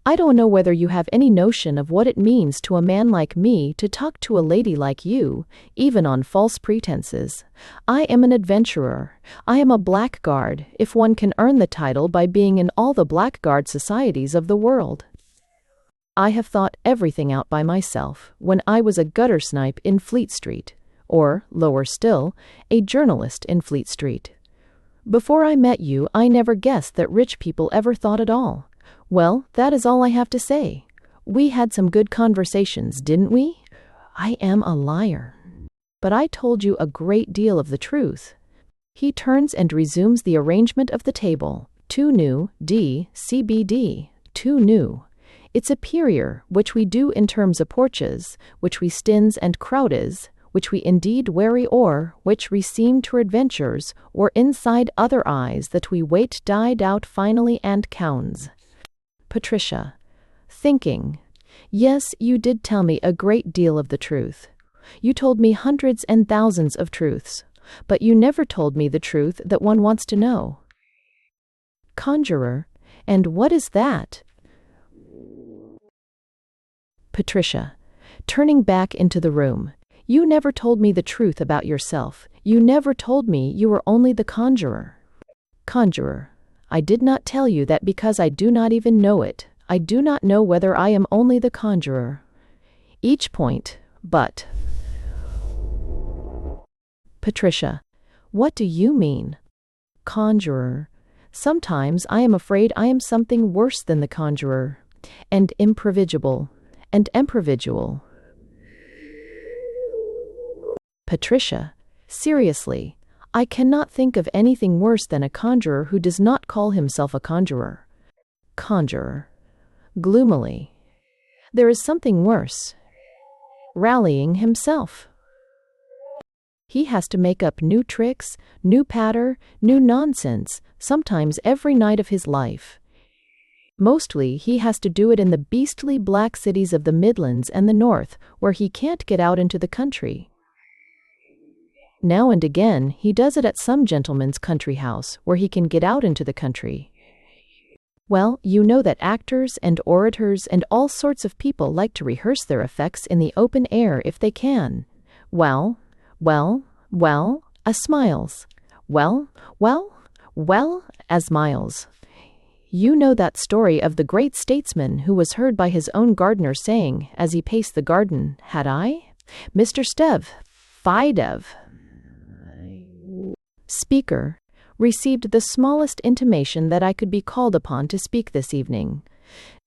I don't know whether you have any notion of what it means to a man like me to talk to a lady like you, even on false pretenses. I am an adventurer. I am a blackguard, if one can earn the title by being in all the blackguard societies of the world. I have thought everything out by myself when I was a gutter snipe in Fleet Street, or, lower still, a journalist in Fleet Street. Before I met you, I never guessed that rich people ever thought at all. Well, that is all I have to say. We had some good conversations, didn't we? I am a liar. But I told you a great deal of the truth. He turns and resumes the arrangement of the table. 2 new, D, CBD, 2 new. It's a perier, which we do in terms of porches, which we stins and crowdes, which we indeed weary or, which we seem to adventures, or inside other eyes that we wait died out finally and counts. Patricia, thinking. Yes, you did tell me a great deal of the truth. You told me hundreds and thousands of truths, but you never told me the truth that one wants to know. Conjurer, and what is that? Patricia, turning back into the room. You never told me the truth about yourself. You never told me you were only the conjurer. Conjurer, I did not tell you that because I do not even know it. I do not know whether I am only the conjurer. Each point, but. Patricia, what do you mean? Conjurer, sometimes I am afraid I am something worse than the conjurer, and improvigible. And improvidual. Patricia, seriously, I cannot think of anything worse than a conjurer who does not call himself a conjurer. Conjurer, gloomily. There is something worse. Rallying himself. He has to make up new tricks, new patter, new nonsense, sometimes every night of his life. Mostly he has to do it in the beastly black cities of the Midlands and the North, where he can't get out into the country. Now and again he does it at some gentleman's country house, where he can get out into the country. Well, you know that actors and orators and all sorts of people like to rehearse their effects in the open air if they can. Well, as smiles. Well, as miles. You know that story of the great statesman who was heard by his own gardener saying, as he paced the garden, had I? Mr. Stev, Fidev. Speaker, received the smallest intimation that I could be called upon to speak this evening.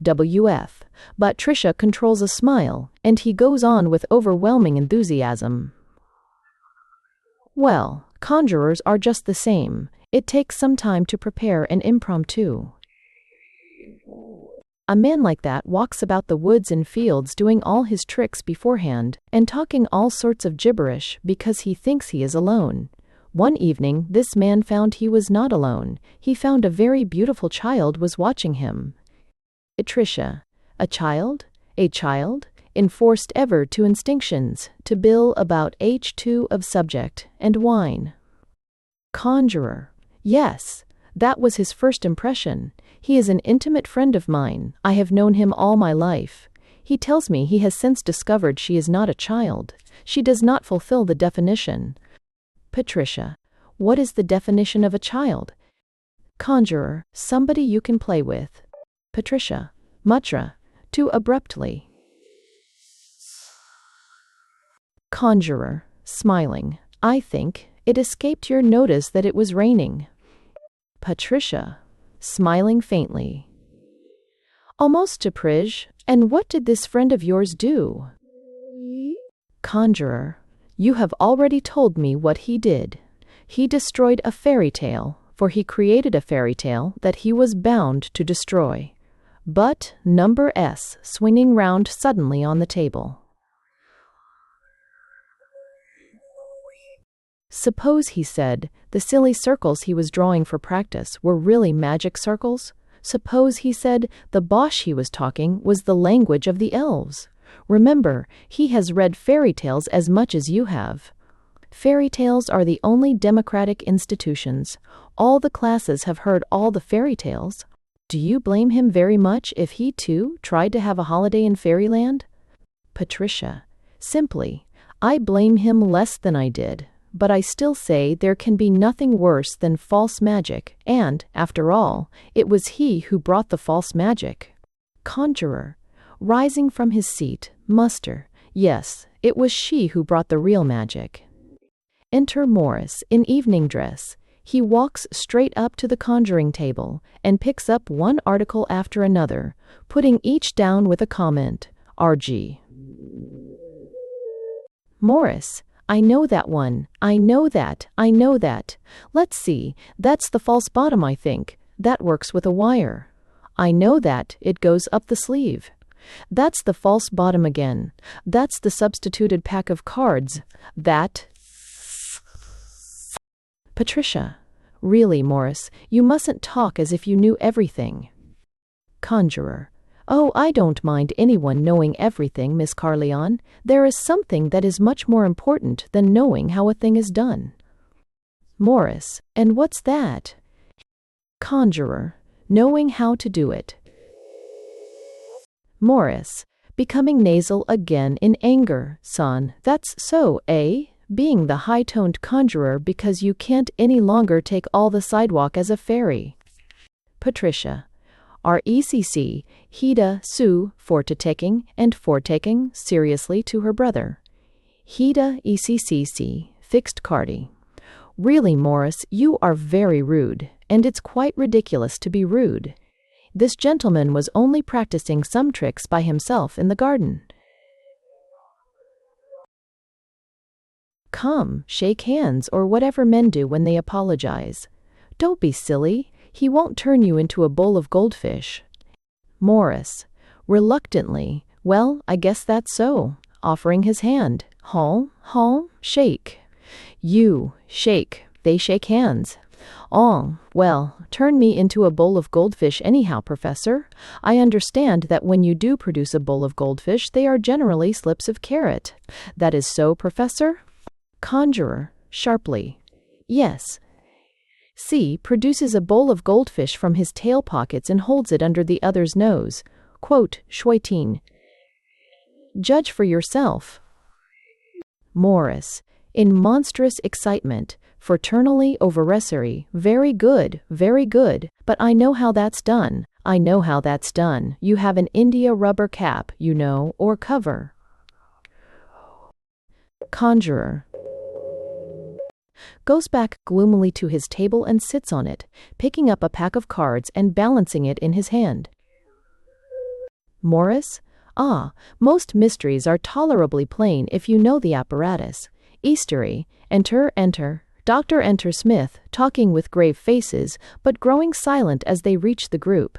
W.F. But Tricia controls a smile, and he goes on with overwhelming enthusiasm. Well, conjurers are just the same. It takes some time to prepare an impromptu. A man like that walks about the woods and fields doing all his tricks beforehand and talking all sorts of gibberish because he thinks he is alone. One evening this man found he was not alone. He found a very beautiful child was watching him. Tricia, a child? A child? enforced ever to instinctions, to bill about H2 of subject, and wine. Conjurer. Yes, that was his first impression. He is an intimate friend of mine. I have known him all my life. He tells me he has since discovered she is not a child. She does not fulfill the definition. Patricia. What is the definition of a child? Conjurer. Somebody you can play with. Patricia. Mutra. Too abruptly. Conjurer. Smiling. I think it escaped your notice that it was raining. Patricia. Smiling faintly. Almost to Prij. And what did this friend of yours do? Conjurer. You have already told me what he did. He destroyed a fairy tale, for he created a fairy tale that he was bound to destroy. But number S swinging round suddenly on the table. Suppose, he said, the silly circles he was drawing for practice were really magic circles? Suppose, he said, the bosh he was talking was the language of the elves? Remember, he has read fairy tales as much as you have. Fairy tales are the only democratic institutions. All the classes have heard all the fairy tales. Do you blame him very much if he, too, tried to have a holiday in fairyland? Patricia. Simply, I blame him less than I did. But I still say there can be nothing worse than false magic, and, after all, it was he who brought the false magic. Conjurer. Rising from his seat, muster. Yes, it was she who brought the real magic. Enter Morris, in evening dress. He walks straight up to the conjuring table, and picks up one article after another, putting each down with a comment. R.G. Morris. I know that one. I know that. I know that. Let's see. That's the false bottom, I think. That works with a wire. I know that. It goes up the sleeve. That's the false bottom again. That's the substituted pack of cards. That. Patricia. Really, Morris, you mustn't talk as if you knew everything. Conjurer. Oh, I don't mind anyone knowing everything, Miss Carleon. There is something that is much more important than knowing how a thing is done. Morris. And what's that? Conjurer. Knowing how to do it. Morris. Becoming nasal again in anger. Son, that's so, eh? Being the high-toned conjurer because you can't any longer take all the sidewalk as a fairy. Patricia. RECC, Hida Su, forte-taking, and fortaking seriously to her brother. Hida ECCC, fixed Cardi. Really, Morris, you are very rude, and it's quite ridiculous to be rude. This gentleman was only practicing some tricks by himself in the garden. Come, shake hands or whatever men do when they apologize. Don't be silly. He won't turn you into a bowl of goldfish. Morris. Reluctantly. Well, I guess that's so. Offering his hand. Shake. You. Shake. They shake hands. Well, turn me into a bowl of goldfish anyhow, Professor. I understand that when you do produce a bowl of goldfish, they are generally slips of carrot. That is so, Professor? Conjurer. Sharply. Yes. C produces a bowl of goldfish from his tail pockets and holds it under the other's nose. Quote, Schweitin. Judge for yourself. Morris. In monstrous excitement, fraternally overessery, very good, but I know how that's done. I know how that's done. You have an India rubber cap, you know, or cover. Conjurer. Goes back gloomily to his table and sits on it, picking up a pack of cards and balancing it in his hand. Morris. Most mysteries are tolerably plain if you know the apparatus. Eastery. Enter. Dr. Enter Smith, talking with grave faces, but growing silent as they reach the group.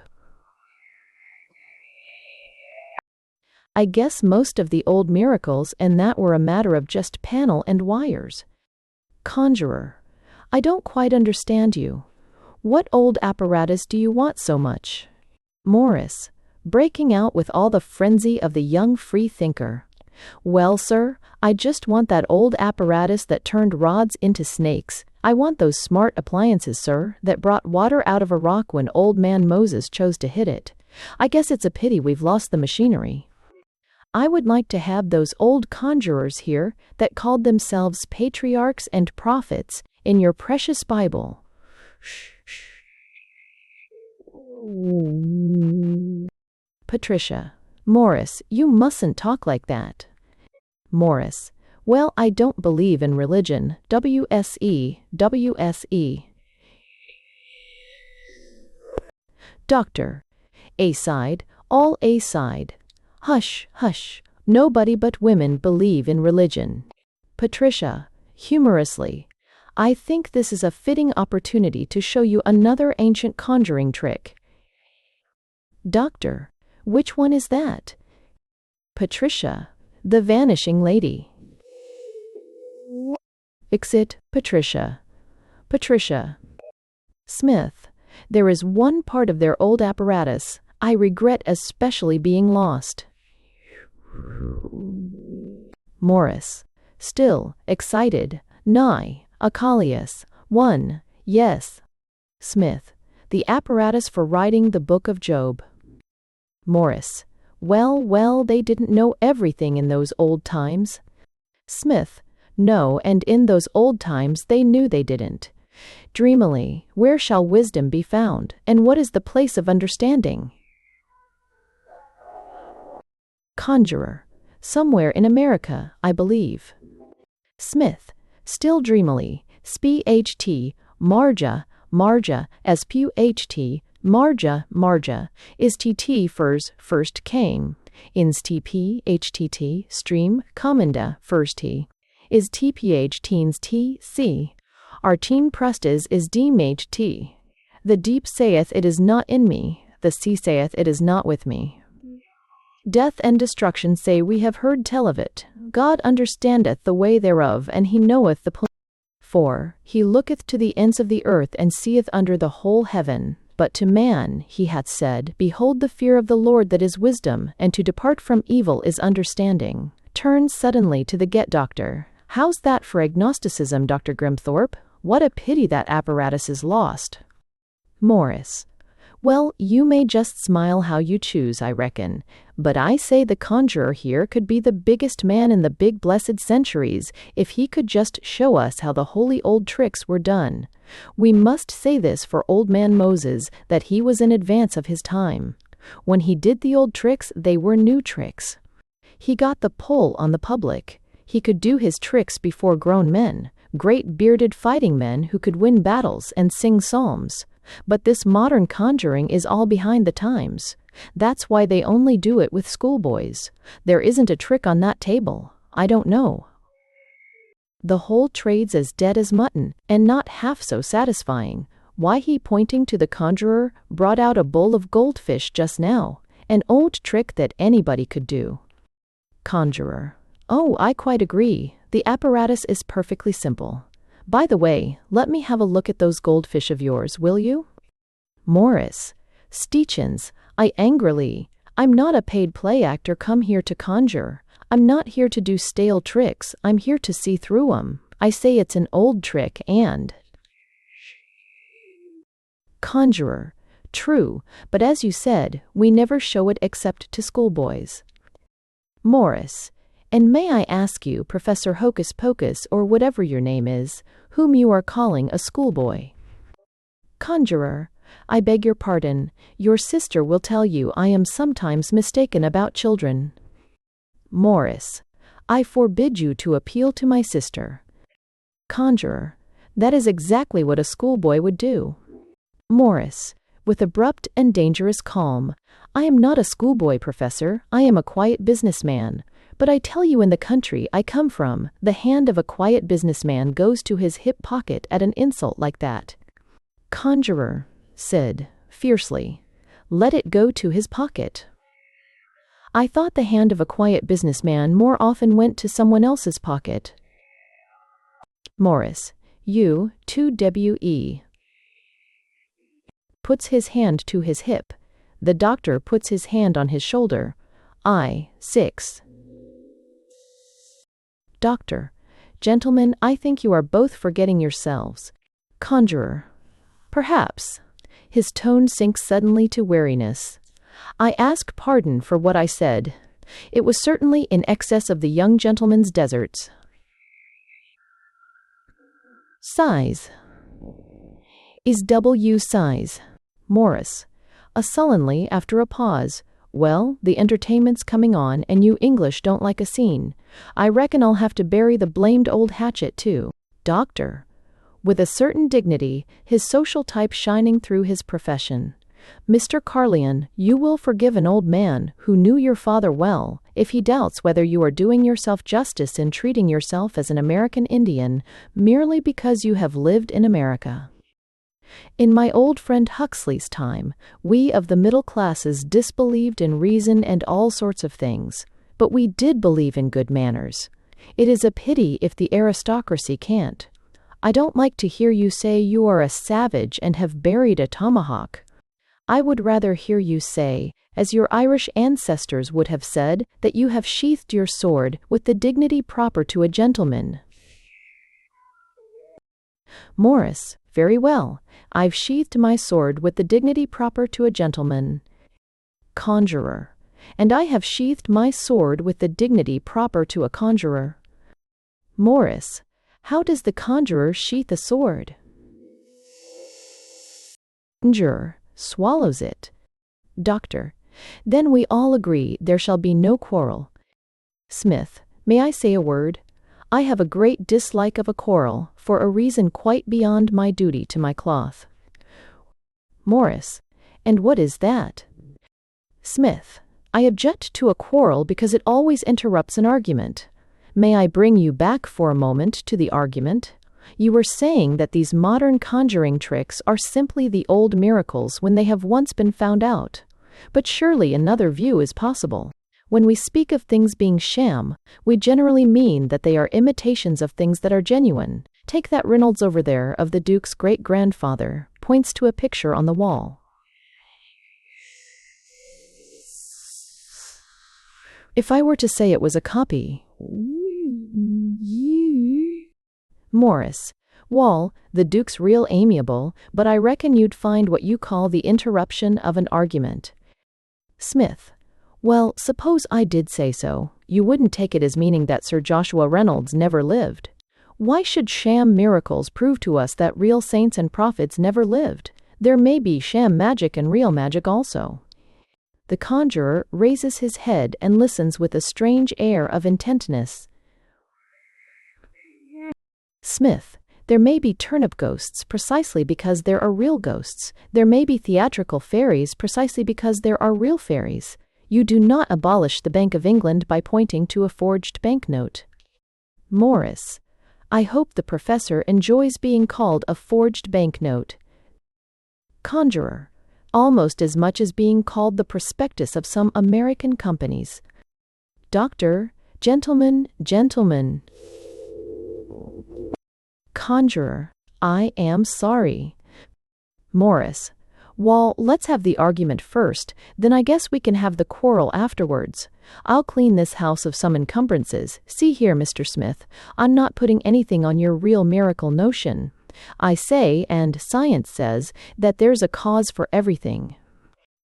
I guess most of the old miracles and that were a matter of just panel and wires. Conjurer. I don't quite understand you. What old apparatus do you want so much? Morris. breaking out with all the frenzy of the young free thinker. Well, sir, I just want that old apparatus that turned rods into snakes. I want those smart appliances, sir, that brought water out of a rock when old man Moses chose to hit it. I guess it's a pity we've lost the machinery. I would like to have those old conjurers here that called themselves patriarchs and prophets in your precious Bible. Patricia. Morris, you mustn't talk like that. Morris. Well, I don't believe in religion. WSE, WSE. Doctor. A-side, all A-side. Hush, hush. Nobody but women believe in religion. Patricia, humorously. I think this is a fitting opportunity to show you another ancient conjuring trick. Doctor, which one is that? Patricia, the vanishing lady. Exit, Patricia. Patricia. Smith, there is one part of their old apparatus I regret especially being lost. Morris, still, excited, nigh, Acalius, 1, yes. Smith, the apparatus for writing the book of Job. Morris, well, well, they didn't know everything in those old times. Smith, no, and in those old times they knew they didn't. Dreamily, where shall wisdom be found, and what is the place of understanding? Conjurer, somewhere in America, I believe. Smith, still dreamily, SPHT, Marja, Marja, SPHT, Marja, Marja, is TT first came, ins TP, HTT, stream, commenda, first T, is TPH teens TC, our teen prustes is demage T. The deep saith it is not in me, the sea saith it is not with me. Death and destruction say we have heard tell of it. God understandeth the way thereof, and he knoweth the plan. For he looketh to the ends of the earth, and seeth under the whole heaven. But to man he hath said, Behold, the fear of the Lord that is wisdom, and to depart from evil is understanding. Turn suddenly to the Get Doctor. How's that for agnosticism, Dr. Grimthorpe? What a pity that apparatus is lost. Morris. Well, you may just smile how you choose, I reckon. But I say the conjurer here could be the biggest man in the big blessed centuries if he could just show us how the holy old tricks were done. We must say this for old man Moses, that he was in advance of his time. When he did the old tricks, they were new tricks. He got the pull on the public. He could do his tricks before grown men, great bearded fighting men who could win battles and sing psalms. But this modern conjuring is all behind the times. That's why they only do it with schoolboys. There isn't a trick on that table. I don't know. The whole trade's as dead as mutton, and not half so satisfying. Why, he pointing to the conjurer brought out a bowl of goldfish just now, an old trick that anybody could do. Conjurer. Oh, I quite agree. The apparatus is perfectly simple. By the way, let me have a look at those goldfish of yours, will you? Morris. Steechens, I angrily. I'm not a paid play actor come here to conjure. I'm not here to do stale tricks. I'm here to see through 'em. I say it's an old trick and... Conjurer. True, but as you said, we never show it except to schoolboys. Morris. And may I ask you, Professor Hocus Pocus, or whatever your name is, whom you are calling a schoolboy? Conjurer. I beg your pardon. Your sister will tell you I am sometimes mistaken about children. Morris. I forbid you to appeal to my sister. Conjurer. That is exactly what a schoolboy would do. Morris. With abrupt and dangerous calm. I am not a schoolboy, Professor. I am a quiet businessman. But I tell you, in the country I come from, the hand of a quiet businessman goes to his hip pocket at an insult like that. Conjurer. Said, fiercely. Let it go to his pocket. I thought the hand of a quiet businessman more often went to someone else's pocket. Morris. You, 2WE. Puts his hand to his hip. The doctor puts his hand on his shoulder. I, 6. Doctor. Gentlemen, I think you are both forgetting yourselves. Conjurer. Perhaps. His tone sinks suddenly to weariness. I ask pardon for what I said. It was certainly in excess of the young gentleman's deserts. Sighs. Is W sighs. Morris. Sullenly, after a pause. Well, the entertainment's coming on, and you English don't like a scene. I reckon I'll have to bury the blamed old hatchet, too. Doctor. With a certain dignity, his social type shining through his profession. Mr. Carleon, you will forgive an old man who knew your father well if he doubts whether you are doing yourself justice in treating yourself as an American Indian merely because you have lived in America. In my old friend Huxley's time, we of the middle classes disbelieved in reason and all sorts of things, but we did believe in good manners. It is a pity if the aristocracy can't. I don't like to hear you say you are a savage and have buried a tomahawk. I would rather hear you say, as your Irish ancestors would have said, that you have sheathed your sword with the dignity proper to a gentleman. Morris. Very well. I've sheathed my sword with the dignity proper to a gentleman. Conjurer. And I have sheathed my sword with the dignity proper to a conjurer. Morris. How does the conjurer sheath a sword? Conjurer. Swallows it. Doctor. Then we all agree there shall be no quarrel. Smith. May I say a word? I have a great dislike of a quarrel, for a reason quite beyond my duty to my cloth. Morris. And what is that? Smith. I object to a quarrel because it always interrupts an argument. May I bring you back for a moment to the argument? You were saying that these modern conjuring tricks are simply the old miracles when they have once been found out. But surely another view is possible. When we speak of things being sham, we generally mean that they are imitations of things that are genuine. Take that Reynolds over there of the Duke's great-grandfather, points to a picture on the wall. If I were to say it was a copy. Morris. Wall, the Duke's real amiable, but I reckon you'd find what you call the interruption of an argument. Smith. Well, suppose I did say so. You wouldn't take it as meaning that Sir Joshua Reynolds never lived. Why should sham miracles prove to us that real saints and prophets never lived? There may be sham magic and real magic also. The conjurer raises his head and listens with a strange air of intentness. Smith. There may be turnip ghosts precisely because there are real ghosts. There may be theatrical fairies precisely because there are real fairies. You do not abolish the Bank of England by pointing to a forged banknote. Morris. I hope the professor enjoys being called a forged banknote. Conjurer. Almost as much as being called the prospectus of some American companies. Doctor. Gentlemen. Conjurer. I am sorry. Morris. Wall, let's have the argument first, then I guess we can have the quarrel afterwards. I'll clean this house of some encumbrances. See here, Mr. Smith, I'm not putting anything on your real miracle notion. I say, and science says, that there's a cause for everything.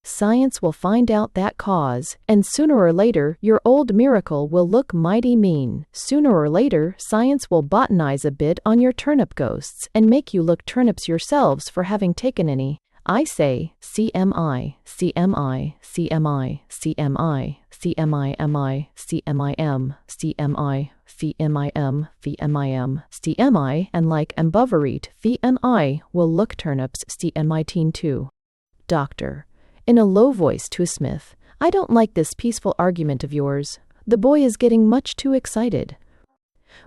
Science will find out that cause, and sooner or later your old miracle will look mighty mean. Sooner or later science will botanize a bit on your turnip ghosts and make you look turnips yourselves for having taken any. I say, CMI, CMI, CMI, CMI, CMI, CMIM, CMI, VMIM, VMIM, CMI, and like Amboverite, VMI will look turnips, CMI too. Doctor. In a low voice to Smith, I don't like this peaceful argument of yours. The boy is getting much too excited.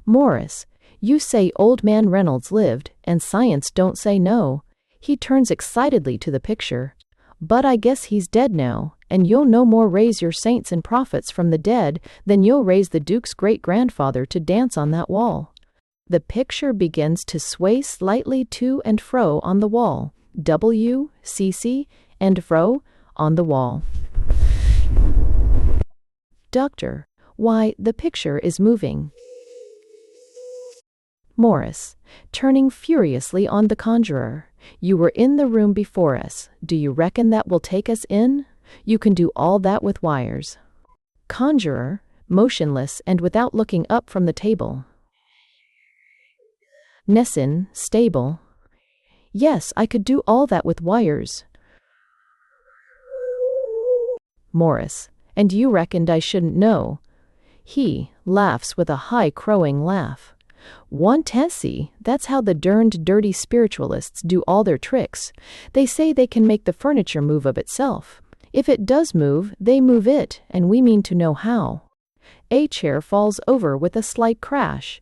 Morris. You say old man Reynolds lived, and science don't say no. He turns excitedly to the picture. But I guess he's dead now, and you'll no more raise your saints and prophets from the dead than you'll raise the Duke's great-grandfather to dance on that wall. The picture begins to sway slightly to and fro on the wall. W, CC, and fro, On the wall. Doctor, why, the picture is moving. Morris, turning furiously on the conjurer. You were in the room before us. Do you reckon that will take us in? You can do all that with wires. Conjurer, motionless and without looking up from the table. Nessin, stable. Yes, I could do all that with wires. Morris, and you reckoned I shouldn't know. He laughs with a high crowing laugh. One Tessie, that's how the derned dirty spiritualists do all their tricks. They say they can make the furniture move of itself. If it does move, they move it, and we mean to know how. A chair falls over with a slight crash.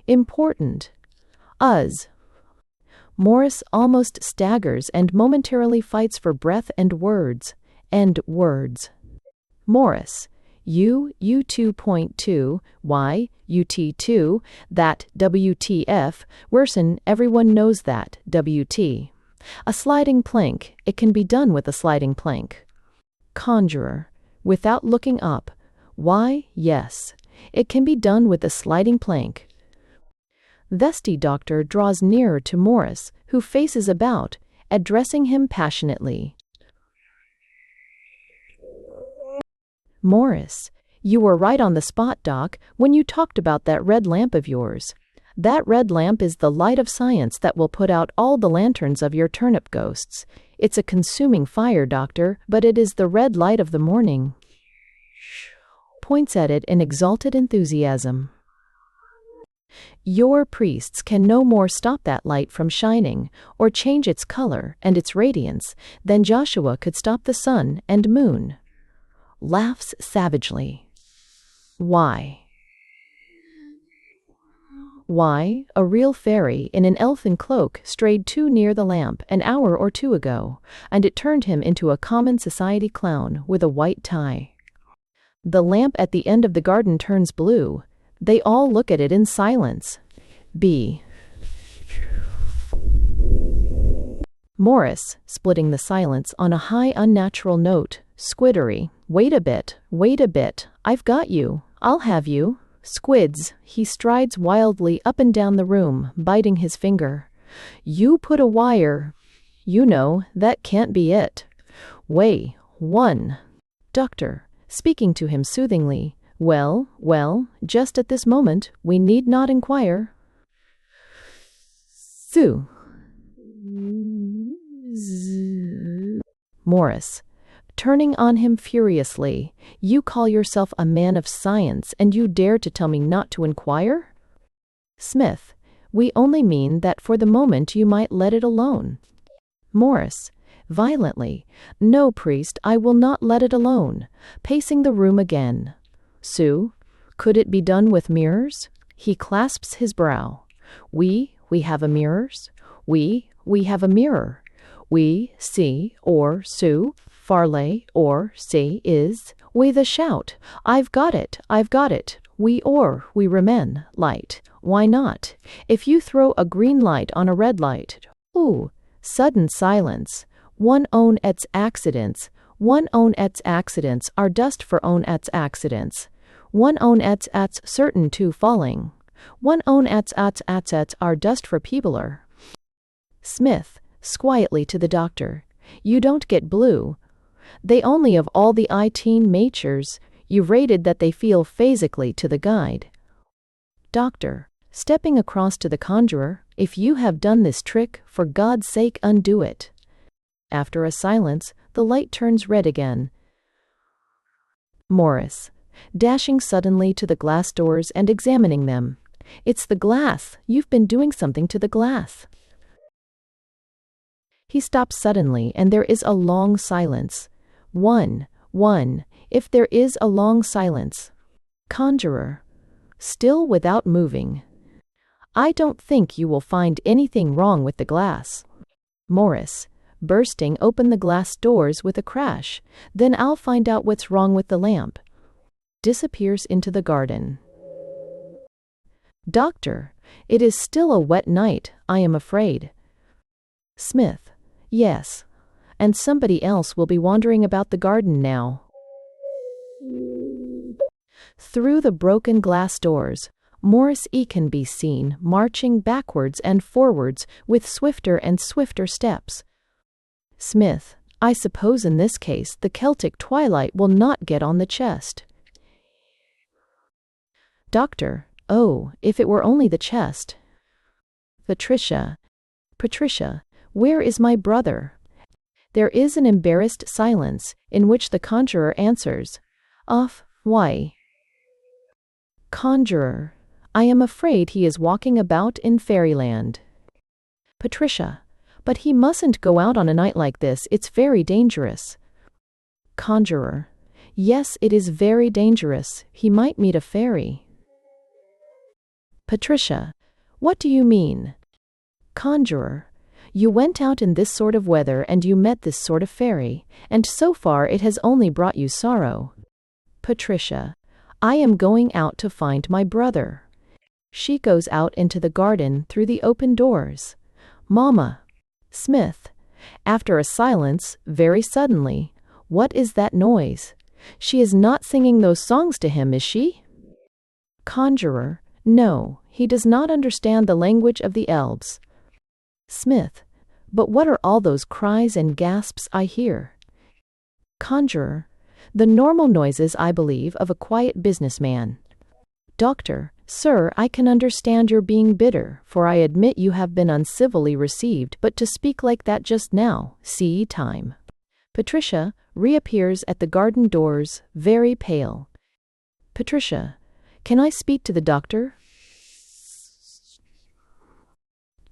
Important. Morris almost staggers and momentarily fights for breath and words. Morris, U2.2, Y, UT2, that WTF, worsen, everyone knows that, WT. A sliding plank, it can be done with a sliding plank. Conjurer, without looking up, why, yes, it can be done with a sliding plank. Vesty Doctor draws nearer to Morris, who faces about, addressing him passionately. Morris, you were right on the spot, Doc, when you talked about that red lamp of yours. That red lamp is the light of science that will put out all the lanterns of your turnip ghosts. It's a consuming fire, Doctor, but it is the red light of the morning. Points at it in exalted enthusiasm. Your priests can no more stop that light from shining, or change its color and its radiance, than Joshua could stop the sun and moon. Laughs savagely. Why? Why, a real fairy in an elfin cloak strayed too near the lamp an hour or two ago, and it turned him into a common society clown with a white tie. The lamp at the end of the garden turns blue. They all look at it in silence. B. Morris, splitting the silence on a high unnatural note. Squiddery. Wait a bit, I've got you. I'll have you. Squids, he strides wildly up and down the room, biting his finger. You put a wire. You know, that can't be it. Way, one. Doctor, speaking to him soothingly. Well, just at this moment, we need not inquire. Sue. Morris, turning on him furiously. You call yourself a man of science, and you dare to tell me not to inquire? Smith, we only mean that for the moment you might let it alone. Morris, violently, no, priest, I will not let it alone, pacing the room again. Sue, could it be done with mirrors? He clasps his brow. We have a mirrors. We have a mirror. We see, or Sue, Farley, or see, is, with a shout. I've got it. We remen, light. Why not? If you throw a green light on a red light. Ooh, sudden silence. One own ets accidents are dust for own ets accidents. One own ets certain to falling. One own ets are dust for peopler. Smith, quietly to the doctor. You don't get blue. They only of all the 18 matures, you rated that they feel physically to the guide. Doctor, stepping across to the conjurer, if you have done this trick, for God's sake undo it. After a silence, the light turns red again. Morris, dashing suddenly to the glass doors and examining them. It's the glass. You've been doing something to the glass. He stops suddenly, and there is a long silence. One, if there is a long silence. Conjurer, still without moving. I don't think you will find anything wrong with the glass. Morris, bursting open the glass doors with a crash. Then I'll find out what's wrong with the lamp. Disappears into the garden. Doctor, it is still a wet night, I am afraid. Smith, yes. and somebody else will be wandering about the garden now. Through the broken glass doors, Morris E. can be seen marching backwards and forwards with swifter and swifter steps. Smith, I suppose in this case the Celtic twilight will not get on the chest. Doctor, oh, if it were only the chest. Patricia, where is my brother? There is an embarrassed silence, in which the conjurer answers, "Off, why?" Conjurer, I am afraid he is walking about in fairyland. Patricia, but he mustn't go out on a night like this, it's very dangerous. Conjurer, yes, it is very dangerous, he might meet a fairy. Patricia, what do you mean? Conjurer, you went out in this sort of weather and you met this sort of fairy, and so far it has only brought you sorrow. Patricia, I am going out to find my brother. She goes out into the garden through the open doors. Mamma. Smith, after a silence, very suddenly, what is that noise? She is not singing those songs to him, is she? Conjurer, no, he does not understand the language of the elves. Smith, but what are all those cries and gasps I hear? Conjurer, the normal noises, I believe, of a quiet businessman. Doctor, sir, I can understand your being bitter, for I admit you have been uncivilly received, but to speak like that just now, see time. Patricia reappears at the garden doors, very pale. Patricia, can I speak to the doctor?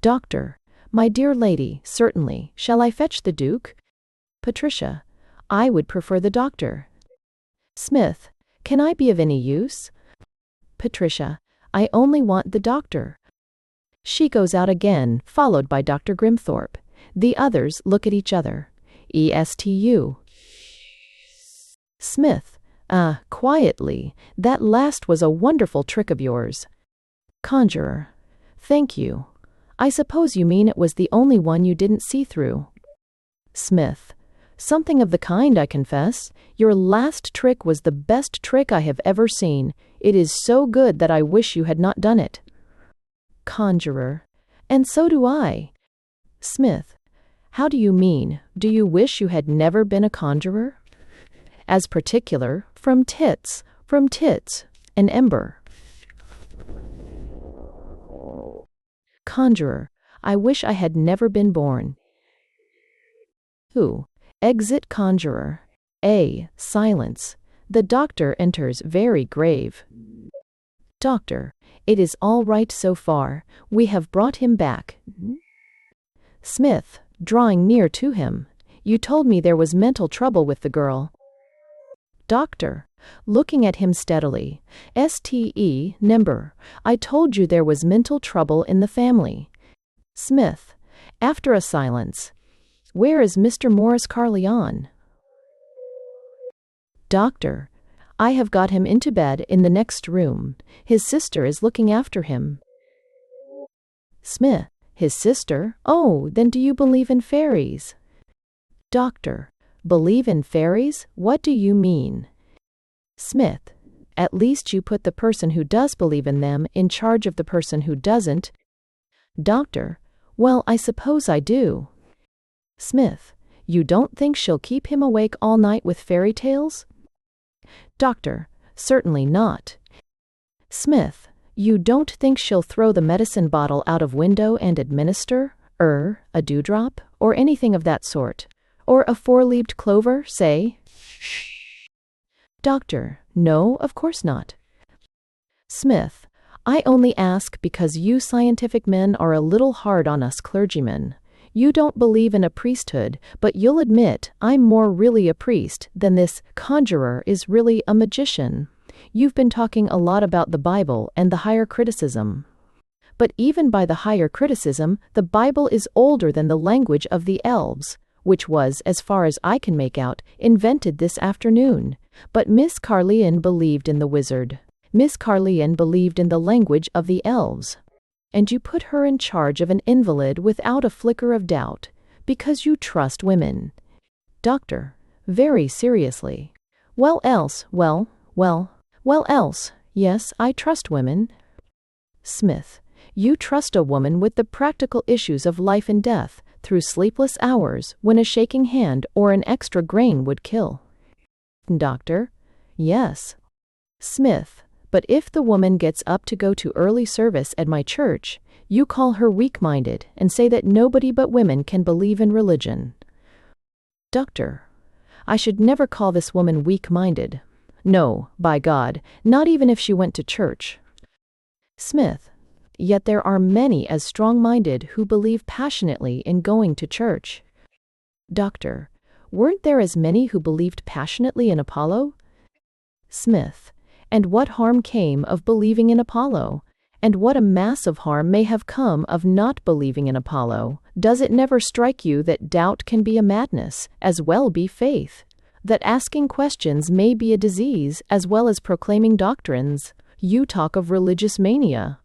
Doctor, my dear lady, certainly. Shall I fetch the Duke? Patricia, I would prefer the doctor. Smith, can I be of any use? Patricia, I only want the doctor. She goes out again, followed by Dr. Grimthorpe. The others look at each other. ESTU. Smith, quietly. That last was a wonderful trick of yours. Conjurer, thank you. I suppose you mean it was the only one you didn't see through. Smith, something of the kind, I confess. Your last trick was the best trick I have ever seen. It is so good that I wish you had not done it. Conjurer, and so do I. Smith, how do you mean? Do you wish you had never been a conjurer? As particular, from tits, an ember. Conjurer, I wish I had never been born. Who? Exit conjurer. A. Silence. The doctor enters very grave. Doctor, it is all right so far. We have brought him back. Smith, drawing near to him. You told me there was mental trouble with the girl. Doctor, looking at him steadily. Ste. Nimber, I told you there was mental trouble in the family. Smith, after a silence. Where is Mr. Morris Carleon? Doctor, I have got him into bed in the next room. His sister is looking after him. Smith, his sister? Oh, then do you believe in fairies? Doctor, believe in fairies? What do you mean? Smith, at least you put the person who does believe in them in charge of the person who doesn't. Doctor, well, I suppose I do. Smith, you don't think she'll keep him awake all night with fairy tales? Doctor, certainly not. Smith, you don't think she'll throw the medicine bottle out of window and administer, a dewdrop, or anything of that sort? Or a four-leaved clover, say? Doctor, no, of course not. Smith, I only ask because you scientific men are a little hard on us clergymen. You don't believe in a priesthood, but you'll admit I'm more really a priest than this conjurer is really a magician. You've been talking a lot about the Bible and the higher criticism. But even by the higher criticism, the Bible is older than the language of the elves, which was, as far as I can make out, invented this afternoon. But Miss Carleon believed in the wizard. Miss Carleon believed in the language of the elves. And you put her in charge of an invalid without a flicker of doubt, because you trust women. Doctor, very seriously. Well else, well else, yes, I trust women. Smith, you trust a woman with the practical issues of life and death, through sleepless hours, when a shaking hand or an extra grain would kill. Doctor, yes. Smith, but if the woman gets up to go to early service at my church, you call her weak-minded and say that nobody but women can believe in religion. Doctor, I should never call this woman weak-minded. No, by God, not even if she went to church. Smith, yet there are many as strong-minded who believe passionately in going to church. Doctor, weren't there as many who believed passionately in Apollo? Smith, and what harm came of believing in Apollo? And what a mass of harm may have come of not believing in Apollo? Does it never strike you that doubt can be a madness, as well be faith? That asking questions may be a disease, as well as proclaiming doctrines? You talk of religious mania.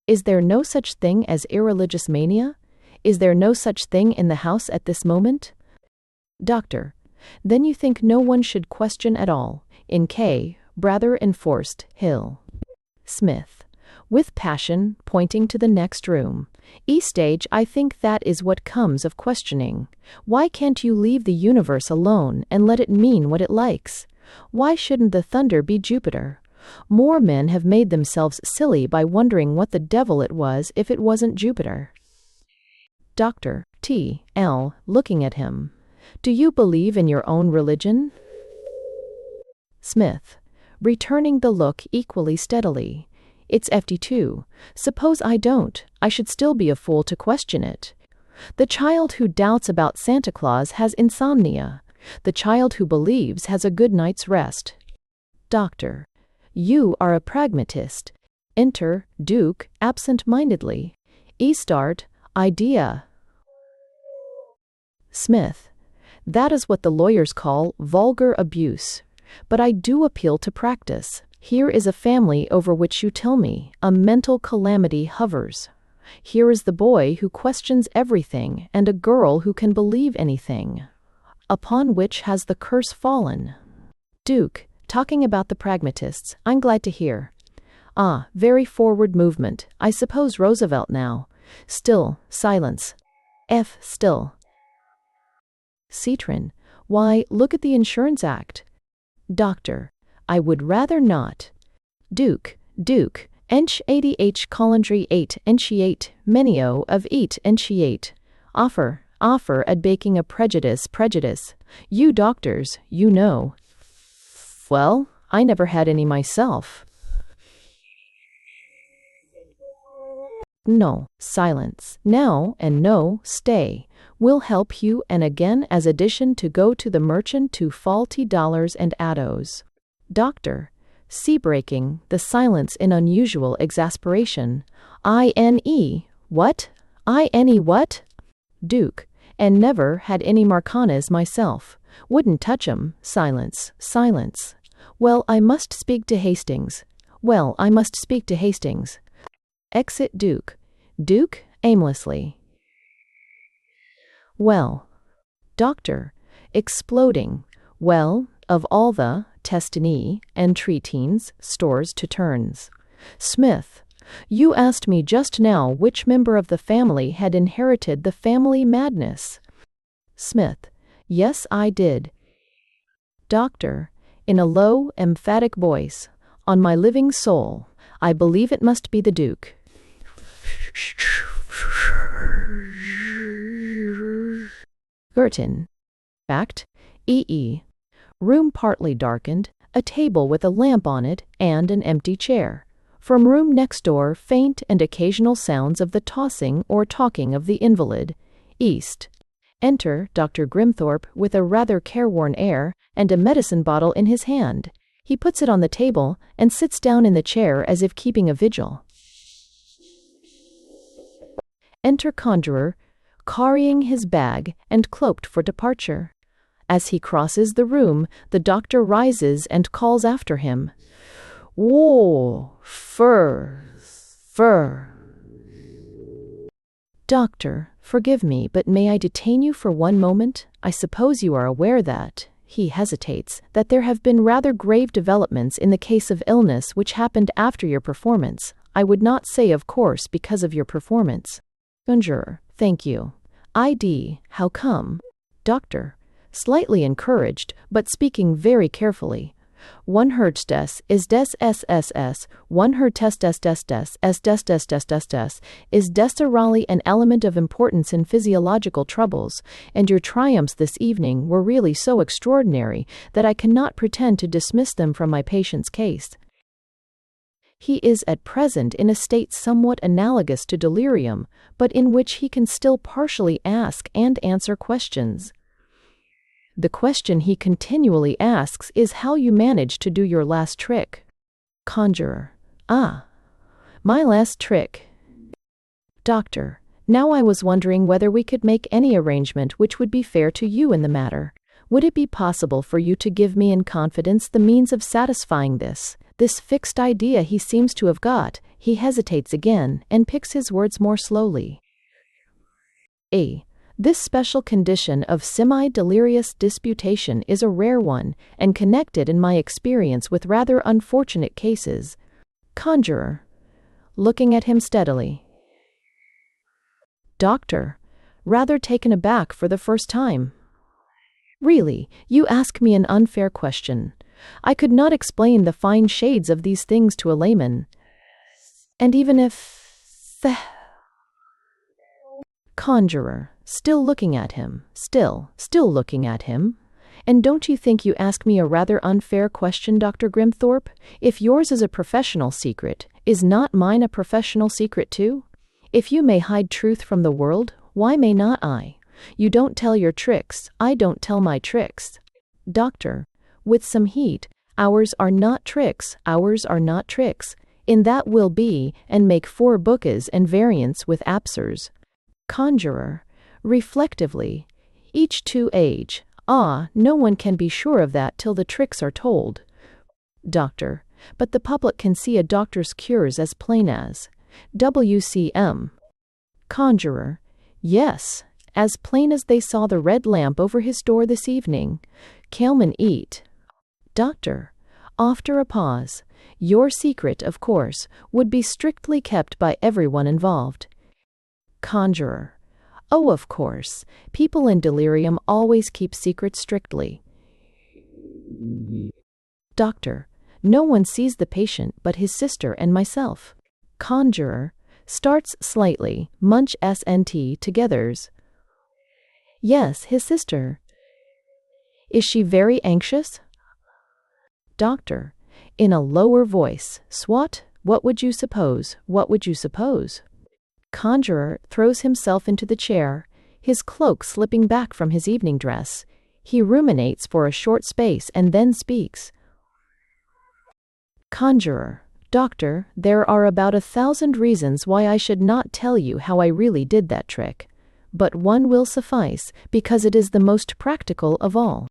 Is there no such thing as irreligious mania? Is there no such thing in the house at this moment? Doctor, then you think no one should question at all. In K. Rather enforced, Hill. Smith, with passion, pointing to the next room. E-stage, I think that is what comes of questioning. Why can't you leave the universe alone and let it mean what it likes? Why shouldn't the thunder be Jupiter? More men have made themselves silly by wondering what the devil it was if it wasn't Jupiter. Dr. T. L. looking at him. Do you believe in your own religion? Smith, returning the look equally steadily. It's FD2. Suppose I don't, I should still be a fool to question it. The child who doubts about Santa Claus has insomnia. The child who believes has a good night's rest. Doctor, you are a pragmatist. Enter Duke absent-mindedly. E-start, idea. Smith, that is what the lawyers call vulgar abuse. But I do appeal to practice. Here is a family over which you tell me a mental calamity hovers. Here is the boy who questions everything and a girl who can believe anything. Upon which has the curse fallen? Duke, talking about the pragmatists, I'm glad to hear. Ah, very forward movement. I suppose Roosevelt now. Still, silence. F. Still. Citron, why, look at the Insurance Act. Doctor, I would rather not. Duke, ench 80h colondry 8 enchiate menio of eat enchiate. Offer at baking a prejudice. You doctors, you know. Well, I never had any myself. No, silence. Now and no, stay. Will help you and again as addition to go to the merchant to faulty dollars and addos. Doctor, sea-breaking, the silence in unusual exasperation. I-N-E, what? I-N-E what? Duke, and never had any Marcanas myself. Wouldn't touch 'em. Silence. Well, I must speak to Hastings. Exit Duke. Duke, aimlessly. Well. Doctor, exploding. Well, of all the Testini and Treatines stores to turns. Smith, you asked me just now which member of the family had inherited the family madness. Smith, yes, I did. Doctor, in a low, emphatic voice, on my living soul, I believe it must be the Duke. Girton. Fact. E.E. Room partly darkened, a table with a lamp on it, and an empty chair. From room next door, faint and occasional sounds of the tossing or talking of the invalid. East. Enter Dr. Grimthorpe with a rather careworn air and a medicine bottle in his hand. He puts it on the table and sits down in the chair as if keeping a vigil. Enter Conjurer, carrying his bag and cloaked for departure. As he crosses the room, the doctor rises and calls after him. Whoa, fur. Doctor, forgive me, but may I detain you for one moment? I suppose you are aware that, he hesitates, that there have been rather grave developments in the case of illness which happened after your performance. I would not say, of course, because of your performance. Conjurer, thank you. ID, how come? Doctor, slightly encouraged, but speaking very carefully. One Hertz des is des SSS, one Hertz des is desirally an element of importance in physiological troubles, and your triumphs this evening were really so extraordinary that I cannot pretend to dismiss them from my patient's case. He is at present in a state somewhat analogous to delirium, but in which he can still partially ask and answer questions. The question he continually asks is how you managed to do your last trick. Conjurer, ah, my last trick. Doctor, now I was wondering whether we could make any arrangement which would be fair to you in the matter. Would it be possible for you to give me in confidence the means of satisfying this fixed idea he seems to have got? He hesitates again and picks his words more slowly. This special condition of semi-delirious disputation is a rare one, and connected in my experience with rather unfortunate cases. Conjurer, looking at him steadily. Doctor, rather taken aback for the first time. Really, you ask me an unfair question. I could not explain the fine shades of these things to a layman. And even if... Conjurer, still looking at him, still looking at him. And don't you think you ask me a rather unfair question, Dr. Grimthorpe? If yours is a professional secret, is not mine a professional secret too? If you may hide truth from the world, why may not I? You don't tell your tricks, I don't tell my tricks. Doctor, with some heat, ours are not tricks, ours are not tricks. In that will be, and make 4 bookas and variants with apsers. Conjurer, reflectively, each to age. No one can be sure of that till the tricks are told. Doctor, but the public can see a doctor's cures as plain as WCM. Conjurer, yes, as plain as they saw the red lamp over his door this evening. Cailman eat. Doctor, after a pause, your secret, of course, would be strictly kept by everyone involved. Conjurer, oh, of course, people in delirium always keep secrets strictly. Doctor, no one sees the patient but his sister and myself. Conjurer, starts slightly, munch SNT togethers. Yes, his sister. Is she very anxious? Doctor, in a lower voice, Swat, what would you suppose, what would you suppose? Conjurer throws himself into the chair, his cloak slipping back from his evening dress. He ruminates for a short space and then speaks. Conjurer, Doctor, there are about 1,000 reasons why I should not tell you how I really did that trick. But one will suffice, because it is the most practical of all.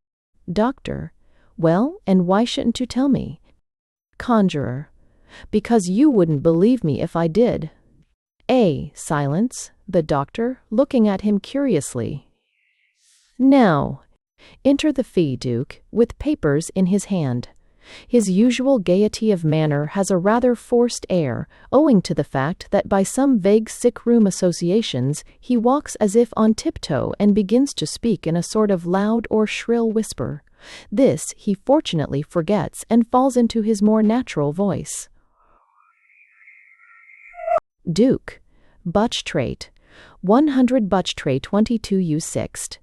Doctor, well, and why shouldn't you tell me? Conjurer, because you wouldn't believe me if I did. Silence, the doctor, looking at him curiously. Now, enter the fee duke, with papers in his hand. His usual gaiety of manner has a rather forced air, owing to the fact that by some vague sick-room associations he walks as if on tiptoe and begins to speak in a sort of loud or shrill whisper. This he fortunately forgets and falls into his more natural voice. Duke, Butch trait, 100 Butch trait 22 U6,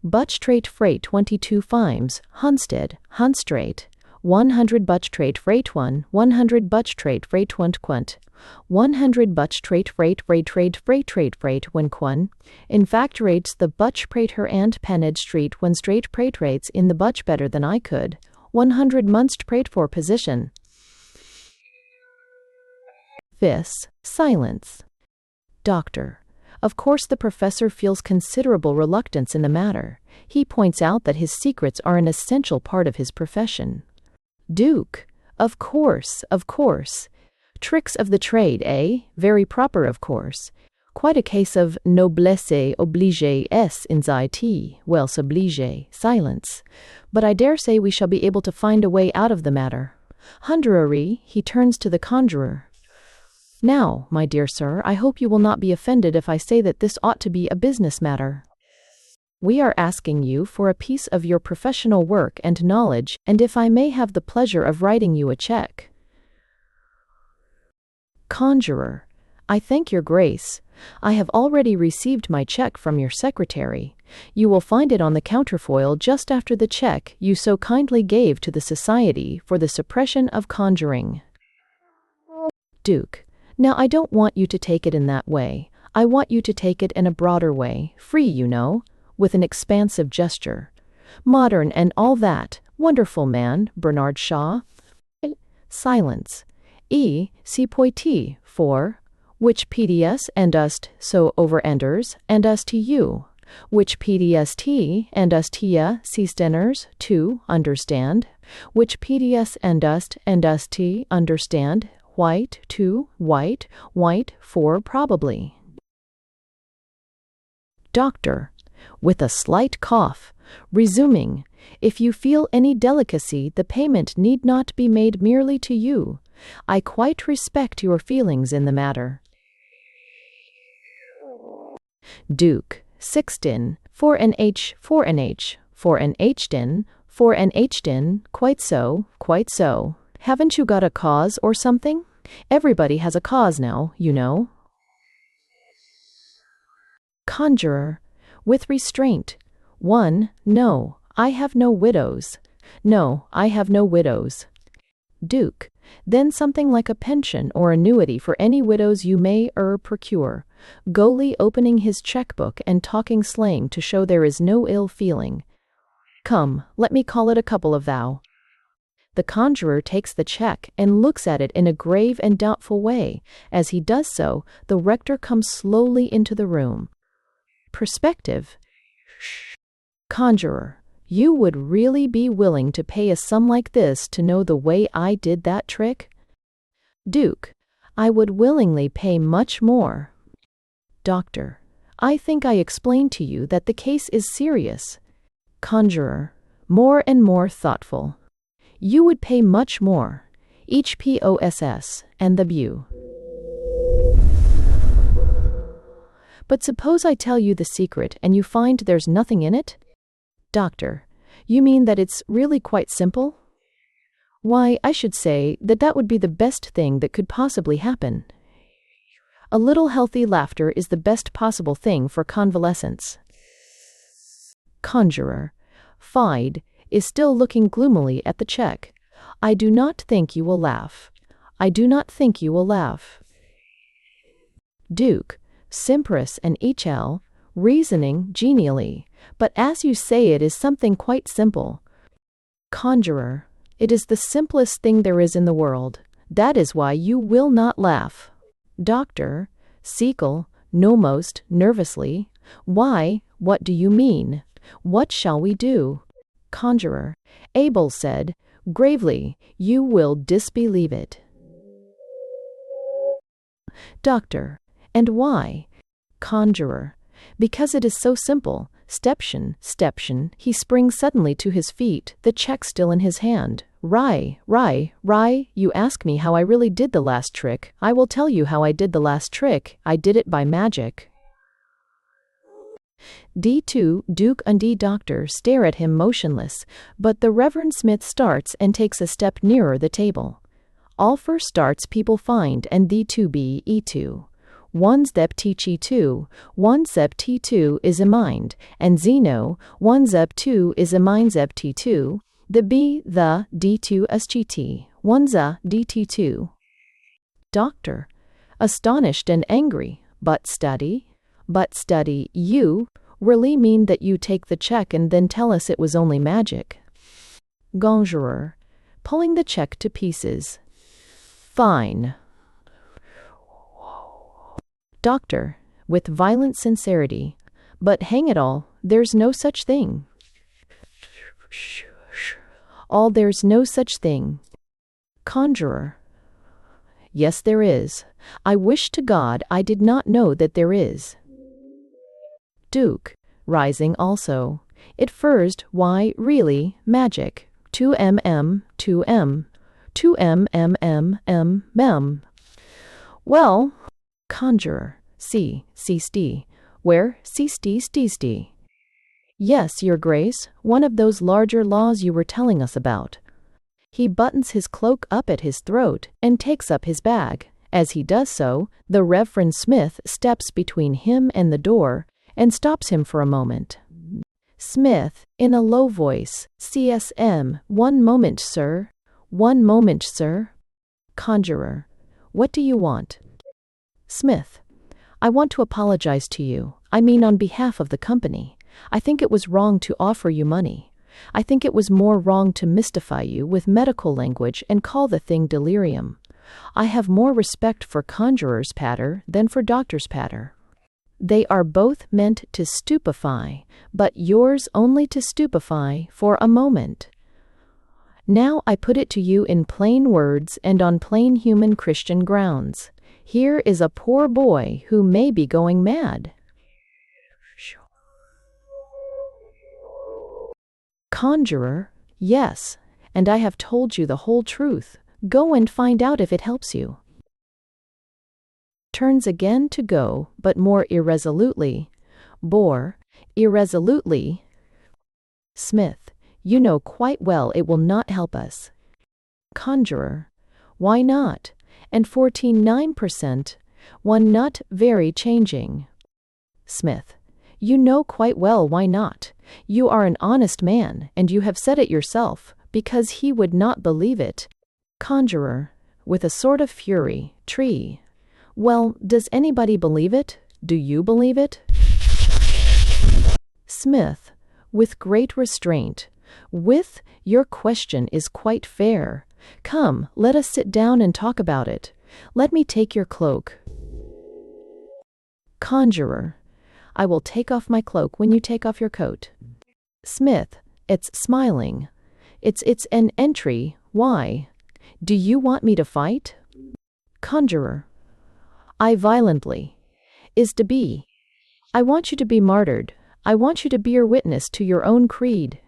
Butch trait freight 22 Fimes, Hunstead, Hunstraight, 100 Butch trait freight 100 Butch trait freight 1 quant, 100 Butch trait freight freight 1 quan, in fact rates the Butch prater and Penned Street when straight prate rates in the Butch better than I could, 100 Munst prate for position. Silence. Doctor, of course the professor feels considerable reluctance in the matter. He points out that his secrets are an essential part of his profession. Duke, of course. Tricks of the trade, eh? Very proper, of course. Quite a case of noblesse oblige s anxiety, well oblige, silence. But I dare say we shall be able to find a way out of the matter. Hundurary, he turns to the conjurer. Now, my dear sir, I hope you will not be offended if I say that this ought to be a business matter. We are asking you for a piece of your professional work and knowledge, and if I may have the pleasure of writing you a check. Conjurer. I thank your grace. I have already received my check from your secretary. You will find it on the counterfoil just after the check you so kindly gave to the Society for the Suppression of Conjuring. Duke. Now I don't want you to take it in that way. I want you to take it in a broader way, free, you know, with an expansive gesture. Modern and all that. Wonderful man, Bernard Shaw. Silence. Si poiti, for which PDS and ust so overenders, and ust you, which PDST and ust tia seasteners to understand, which PDS and ust understand, white to white for probably. Doctor, with a slight cough, resuming, if you feel any delicacy, the payment need not be made merely to you. I quite respect your feelings in the matter. Duke, Sixtin, for an H'din, quite so. Haven't you got a cause or something? Everybody has a cause now, you know. Conjurer, with restraint. 1. No, I have no widows. Duke, then something like a pension or annuity for any widows you may procure. Goli opening his checkbook and talking slang to show there is no ill feeling. Come, let me call it a couple of thou. The conjurer takes the check and looks at it in a grave and doubtful way. As he does so, the rector comes slowly into the room. Perspective. Conjurer, you would really be willing to pay a sum like this to know the way I did that trick? Duke, I would willingly pay much more. Doctor, I think I explained to you that the case is serious. Conjurer, more and more thoughtful. You would pay much more. Each POSS and the BU. But suppose I tell you the secret and you find there's nothing in it? Doctor, you mean that it's really quite simple? Why, I should say that would be the best thing that could possibly happen. A little healthy laughter is the best possible thing for convalescence. Conjurer, Fide, is still looking gloomily at the check. I do not think you will laugh. Duke, Simpress and Echel, reasoning genially, but as you say it is something quite simple. Conjurer, it is the simplest thing there is in the world. That is why you will not laugh. Doctor, Sequel, Nomost, nervously, why, what do you mean? What shall we do? Conjurer, Abel said, gravely, you will disbelieve it. Doctor, and why? Conjurer, because it is so simple. Stepchen, he springs suddenly to his feet, the check still in his hand. Rai, you ask me how I really did the last trick. I will tell you how I did the last trick. I did it by magic. D2, Duke and D Doctor stare at him motionless, but the Reverend Smith starts and takes a step nearer the table. All first starts people find and D2B E2. One step T2, one step T2 is a mind, and Zeno, one step 2 is a mind step T2, the B, the D2 SGT, one za DT2. Doctor, astonished and angry, but study, you really mean that you take the check and then tell us it was only magic? Conjurer, pulling the check to pieces. Fine. Doctor, with violent sincerity, but hang it all, there's no such thing. There's no such thing. Conjurer, Yes, there is. I wish to God I did not know that there is. Duke, rising also. It first, why, really, magic. 2mm, 2m. 2mm. Well, conjurer, ceased. Where ceased? Yes, your grace, one of those larger laws you were telling us about. He buttons his cloak up at his throat and takes up his bag. As he does so, the Reverend Smith steps between him and the door and stops him for a moment. Smith, in a low voice, CSM, 1 moment, sir. 1 moment, sir. Conjurer, what do you want? Smith, I want to apologize to you. I mean on behalf of the company. I think it was wrong to offer you money. I think it was more wrong to mystify you with medical language and call the thing delirium. I have more respect for conjurer's patter than for doctor's patter. They are both meant to stupefy, but yours only to stupefy for a moment. Now I put it to you in plain words and on plain human Christian grounds. Here is a poor boy who may be going mad. Conjurer, yes, and I have told you the whole truth. Go and find out if it helps you. Turns again to go, but more irresolutely. Bore, irresolutely. Smith, you know quite well it will not help us. Conjurer, why not? And 14.9%, one not very changing. Smith, you know quite well why not. You are an honest man, and you have said it yourself, because he would not believe it. Conjurer, with a sort of fury, tree. Well, does anybody believe it? Do you believe it? Smith, with great restraint. Your question is quite fair. Come, let us sit down and talk about it. Let me take your cloak. Conjurer, I will take off my cloak when you take off your coat. Smith, it's smiling. It's an entry. Why? Do you want me to fight? Conjurer, I violently. Is to be. I want you to be martyred. I want you to bear witness to your own creed.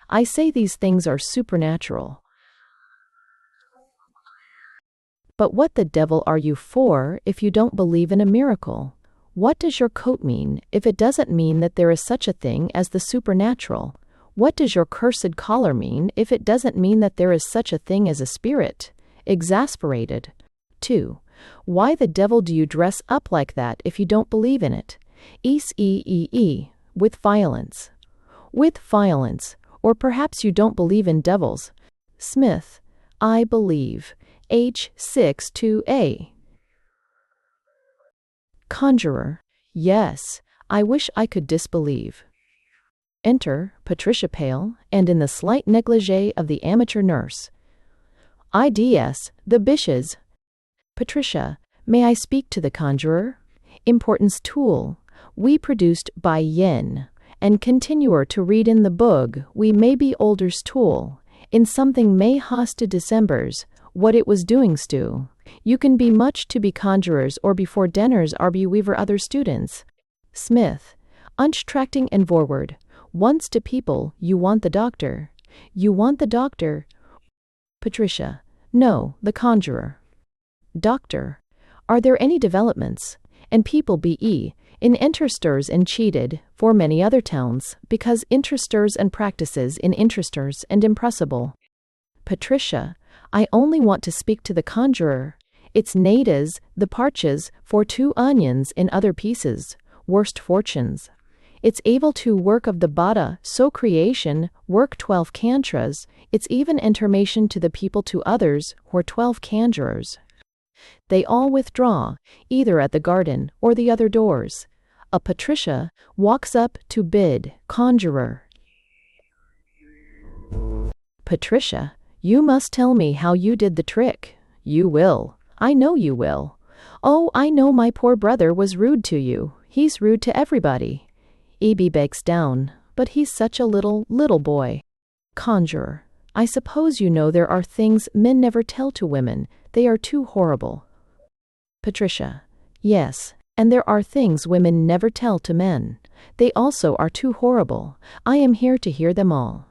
I say these things are supernatural. But what the devil are you for if you don't believe in a miracle? What does your coat mean if it doesn't mean that there is such a thing as the supernatural? What does your cursed collar mean if it doesn't mean that there is such a thing as a spirit? Exasperated. 2. Why the devil do you dress up like that if you don't believe in it? With violence. With violence. Or perhaps you don't believe in devils. Smith, I believe. H62A. Conjurer, yes, I wish I could disbelieve. Enter Patricia pale and in the slight negligee of the amateur nurse. IDS, the Bishes. Patricia, may I speak to the conjurer? Importance tool. We produced by Yen, and continuer to read in the book, we may be older's tool. In something may host to December's, what it was doing stew. You can be much to be conjurers or before dinners are be weaver other students. Smith, untracting and forward. Once to people, you want the doctor. You want the doctor. Patricia, no, the conjurer. Doctor, are there any developments? And people be in intersters and cheated, for many other towns, because intersters and practices in intersters and impressible. Patricia, I only want to speak to the conjurer. It's nadas, the parches, for 2 onions in other pieces, worst fortunes. It's able to work of the bada, so creation, work 12 cantras, it's even intermation to the people to others, or 12 conjurers. They all withdraw, either at the garden or the other doors. A Patricia walks up to bid, conjurer. Patricia, you must tell me how you did the trick. You will. I know you will. Oh, I know my poor brother was rude to you. He's rude to everybody. E.B. breaks down, but he's such a little boy. Conjurer, I suppose you know there are things men never tell to women, They are too horrible. Patricia. Yes, and there are things women never tell to men. They also are too horrible. I am here to hear them all.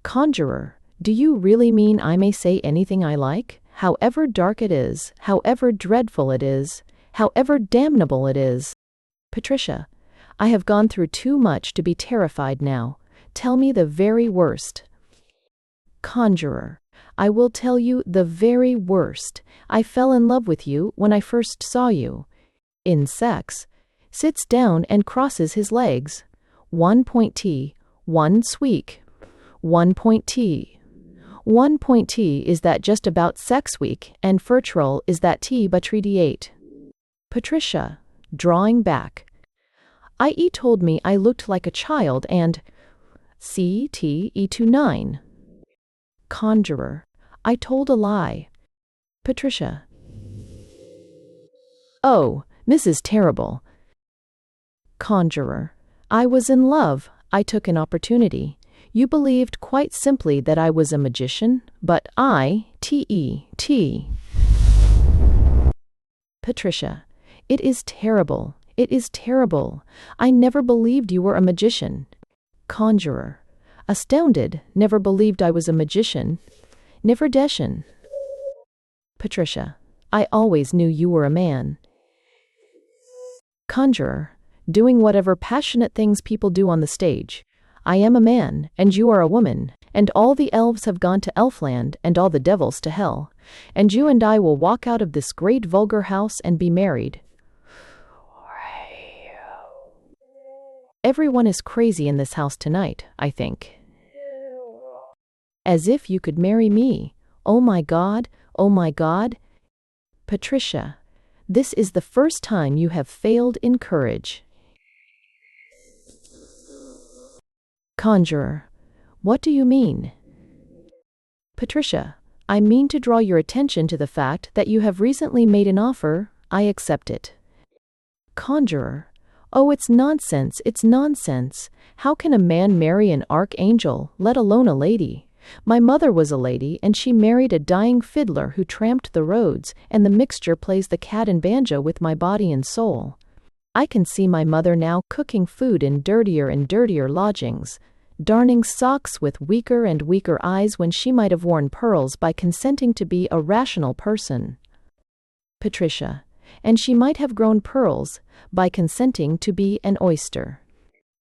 Conjurer. Do you really mean I may say anything I like? However dark it is, however dreadful it is, however damnable it is. Patricia. I have gone through too much to be terrified now. Tell me the very worst. Conjurer. I will tell you the very worst. I fell in love with you when I first saw you. In sex. Sits down and crosses his legs. 1 point T, 1 sweek. 1 point T. 1 point T is that just about sex week, and fertrol is that T batrediate. Patricia. Drawing back. IE told me I looked like a child and CTE29. Conjurer. I told a lie. Patricia. Oh, Mrs. Terrible. Conjurer. I was in love. I took an opportunity. You believed quite simply that I was a magician, but T. Patricia. It is terrible. It is terrible. I never believed you were a magician. Conjurer. Astounded. Never believed I was a magician. Never deshin. Patricia. I always knew you were a man. Conjurer. Doing whatever passionate things people do on the stage. I am a man, and you are a woman, and all the elves have gone to Elfland, and all the devils to hell, and you and I will walk out of this great vulgar house and be married. Everyone is crazy in this house tonight, I think. As if you could marry me. Oh my God, oh my God. Patricia. This is the first time you have failed in courage. Conjurer. What do you mean? Patricia. I mean to draw your attention to the fact that you have recently made an offer. I accept it. Conjurer. Oh, it's nonsense, it's nonsense. How can a man marry an archangel, let alone a lady? My mother was a lady, and she married a dying fiddler who tramped the roads, and the mixture plays the cat and banjo with my body and soul. I can see my mother now cooking food in dirtier and dirtier lodgings, darning socks with weaker and weaker eyes when she might have worn pearls by consenting to be a rational person. Patricia. And she might have grown pearls by consenting to be an oyster.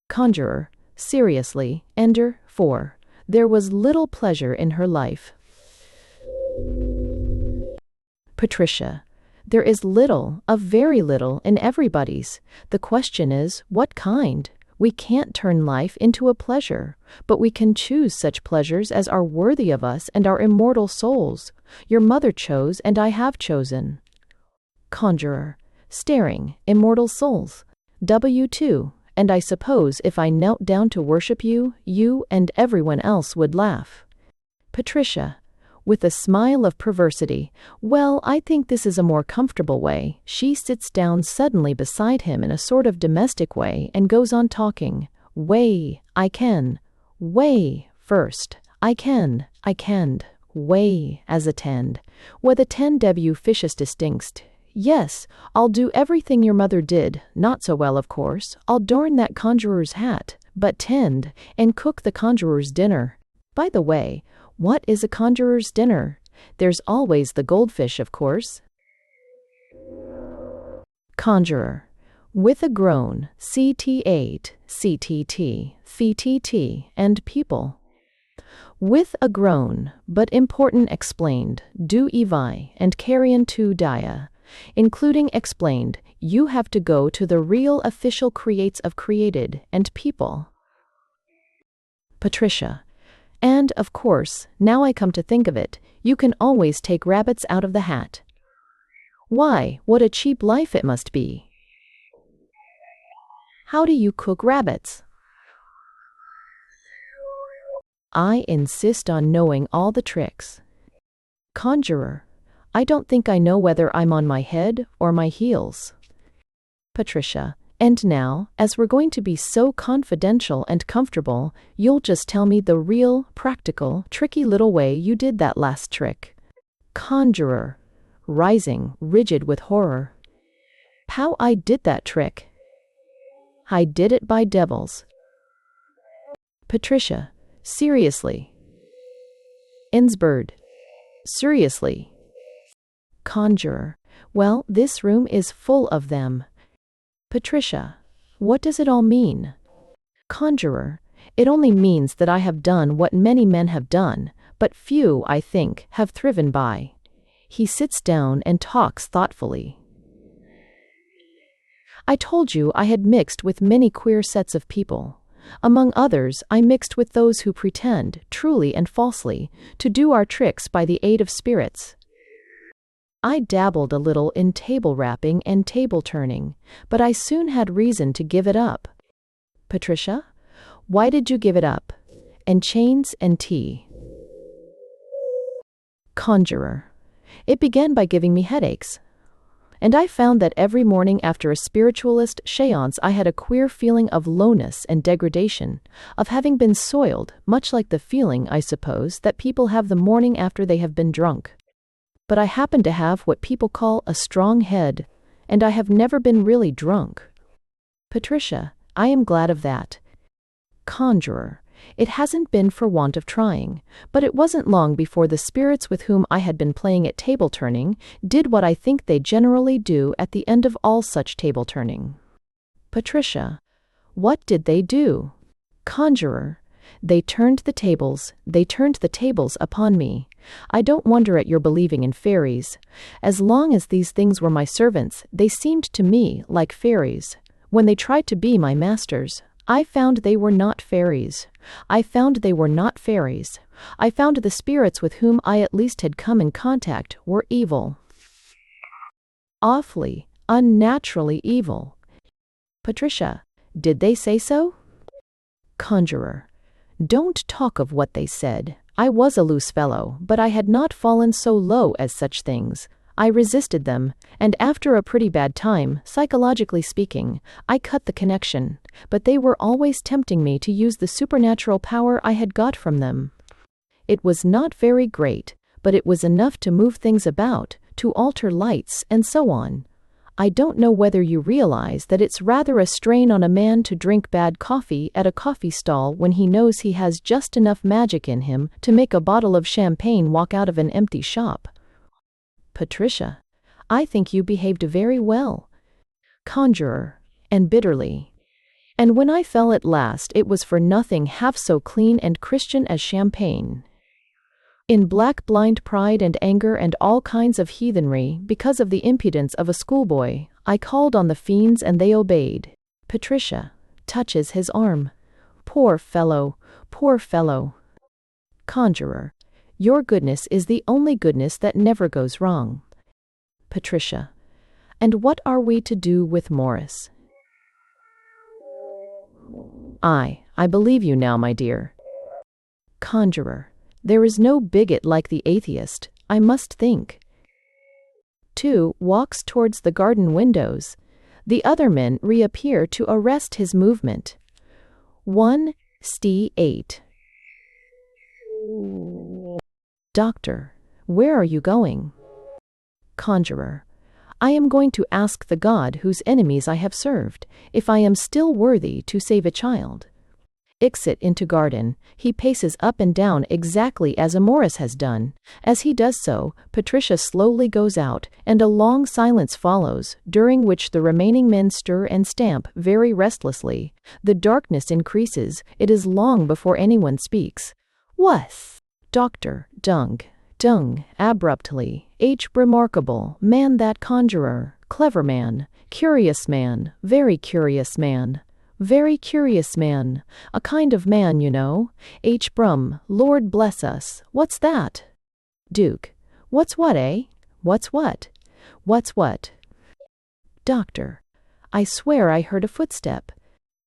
Conjurer. Seriously, Ender, 4. There was little pleasure in her life. Patricia. There is little, a very little, in everybody's. The question is, what kind? We can't turn life into a pleasure, but we can choose such pleasures as are worthy of us and our immortal souls. Your mother chose, and I have chosen. Conjurer. Staring, immortal souls. W2, and I suppose if I knelt down to worship you, you and everyone else would laugh. Patricia. With a smile of perversity. Well, I think this is a more comfortable way. She sits down suddenly beside him in a sort of domestic way and goes on talking. Way, I can. Way, first. I can. Way, as attend. With attend W fishes distinct. Yes, I'll do everything your mother did, not so well, of course. I'll darn that conjurer's hat, but tend, and cook the conjurer's dinner. By the way, what is a conjurer's dinner? There's always the goldfish, of course. Conjurer. With a groan, CT8, CTT, FTT, and people. With a groan, but important explained, do evi, and carrion to dia. Including explained, you have to go to the real official creates of created and people. Patricia. And, of course, now I come to think of it, you can always take rabbits out of the hat. Why, what a cheap life it must be. How do you cook rabbits? I insist on knowing all the tricks. Conjurer. I don't think I know whether I'm on my head or my heels. Patricia. And now, as we're going to be so confidential and comfortable, you'll just tell me the real, practical, tricky little way you did that last trick. Conjurer. rising, rigid with horror. How I did that trick? I did it by devils. Patricia, seriously. Innsbruck, seriously. Conjurer, well, this room is full of them. Patricia, what does it all mean? Conjurer, it only means that I have done what many men have done, but few, I think, have thriven by. He sits down and talks thoughtfully. I told you I had mixed with many queer sets of people. Among others, I mixed with those who pretend, truly and falsely, to do our tricks by the aid of spirits. I dabbled a little in table rapping and table turning, but I soon had reason to give it up. Patricia, why did you give it up? And chains and tea. Conjurer, it began by giving me headaches. And I found that every morning after a spiritualist séance I had a queer feeling of lowness and degradation, of having been soiled, much like the feeling, I suppose, that people have the morning after they have been drunk. But I happen to have what people call a strong head, and I have never been really drunk. Patricia, I am glad of that. Conjurer, it hasn't been for want of trying, but it wasn't long before the spirits with whom I had been playing at table turning did what I think they generally do at the end of all such table turning. Patricia, what did they do? Conjurer, they turned the tables upon me. I don't wonder at your believing in fairies. As long as these things were my servants, they seemed to me like fairies. When they tried to be my masters, I found they were not fairies. I found the spirits with whom I at least had come in contact were evil. Awfully, unnaturally evil. Patricia, did they say so? Conjurer, don't talk of what they said. I was a loose fellow, but I had not fallen so low as such things. I resisted them, and after a pretty bad time, psychologically speaking, I cut the connection, but they were always tempting me to use the supernatural power I had got from them. It was not very great, but it was enough to move things about, to alter lights, and so on. I don't know whether you realize that it's rather a strain on a man to drink bad coffee at a coffee stall when he knows he has just enough magic in him to make a bottle of champagne walk out of an empty shop. Patricia, I think you behaved very well. Conjurer, and bitterly. And when I fell at last, it was for nothing half so clean and Christian as champagne. In black blind pride and anger and all kinds of heathenry, because of the impudence of a schoolboy, I called on the fiends and they obeyed. Patricia, touches his arm. Poor fellow, poor fellow. Conjurer, your goodness is the only goodness that never goes wrong. Patricia, and what are we to do with Morris? I believe you now, my dear. Conjurer, there is no bigot like the atheist, I must think. 2 walks towards the garden windows. The other men reappear to arrest his movement. 1 St. 8. Doctor, where are you going? Conjurer, I am going to ask the God whose enemies I have served, if I am still worthy to save a child. Exit into garden, he paces up and down exactly as Morris has done. As he does so, Patricia slowly goes out, and a long silence follows, during which the remaining men stir and stamp very restlessly. The darkness increases. It is long before anyone speaks. What? Doctor, dung, abruptly. Remarkable, man that conjurer, clever man, curious man, very curious man. Very curious man, a kind of man, you know. Brum, Lord bless us, what's that? Duke, what's what, eh? What's what? What's what? Doctor, I swear I heard a footstep.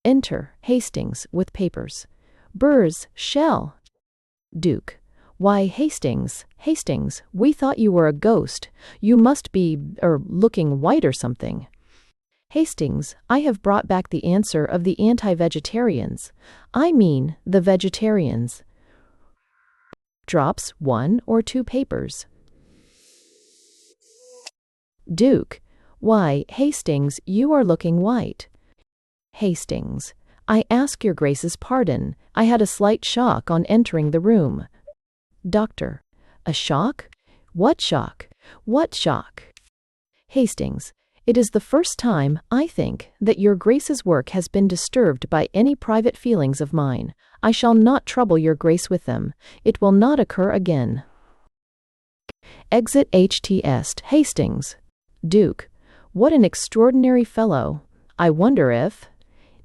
Enter Hastings with papers. Burrs, shell. Duke, why, Hastings, we thought you were a ghost. You must be, looking white or something. Hastings, I have brought back the answer of the anti-vegetarians. I mean the vegetarians. Drops 1 or 2 papers. Duke: Why, Hastings, you are looking white. Hastings: I ask your Grace's pardon. I had a slight shock on entering the room. Doctor: A shock? What shock? What shock? Hastings: It is the first time, I think, that your Grace's work has been disturbed by any private feelings of mine. I shall not trouble your Grace with them. It will not occur again. Exit HTS. Hastings: Duke: What an extraordinary fellow. I wonder if...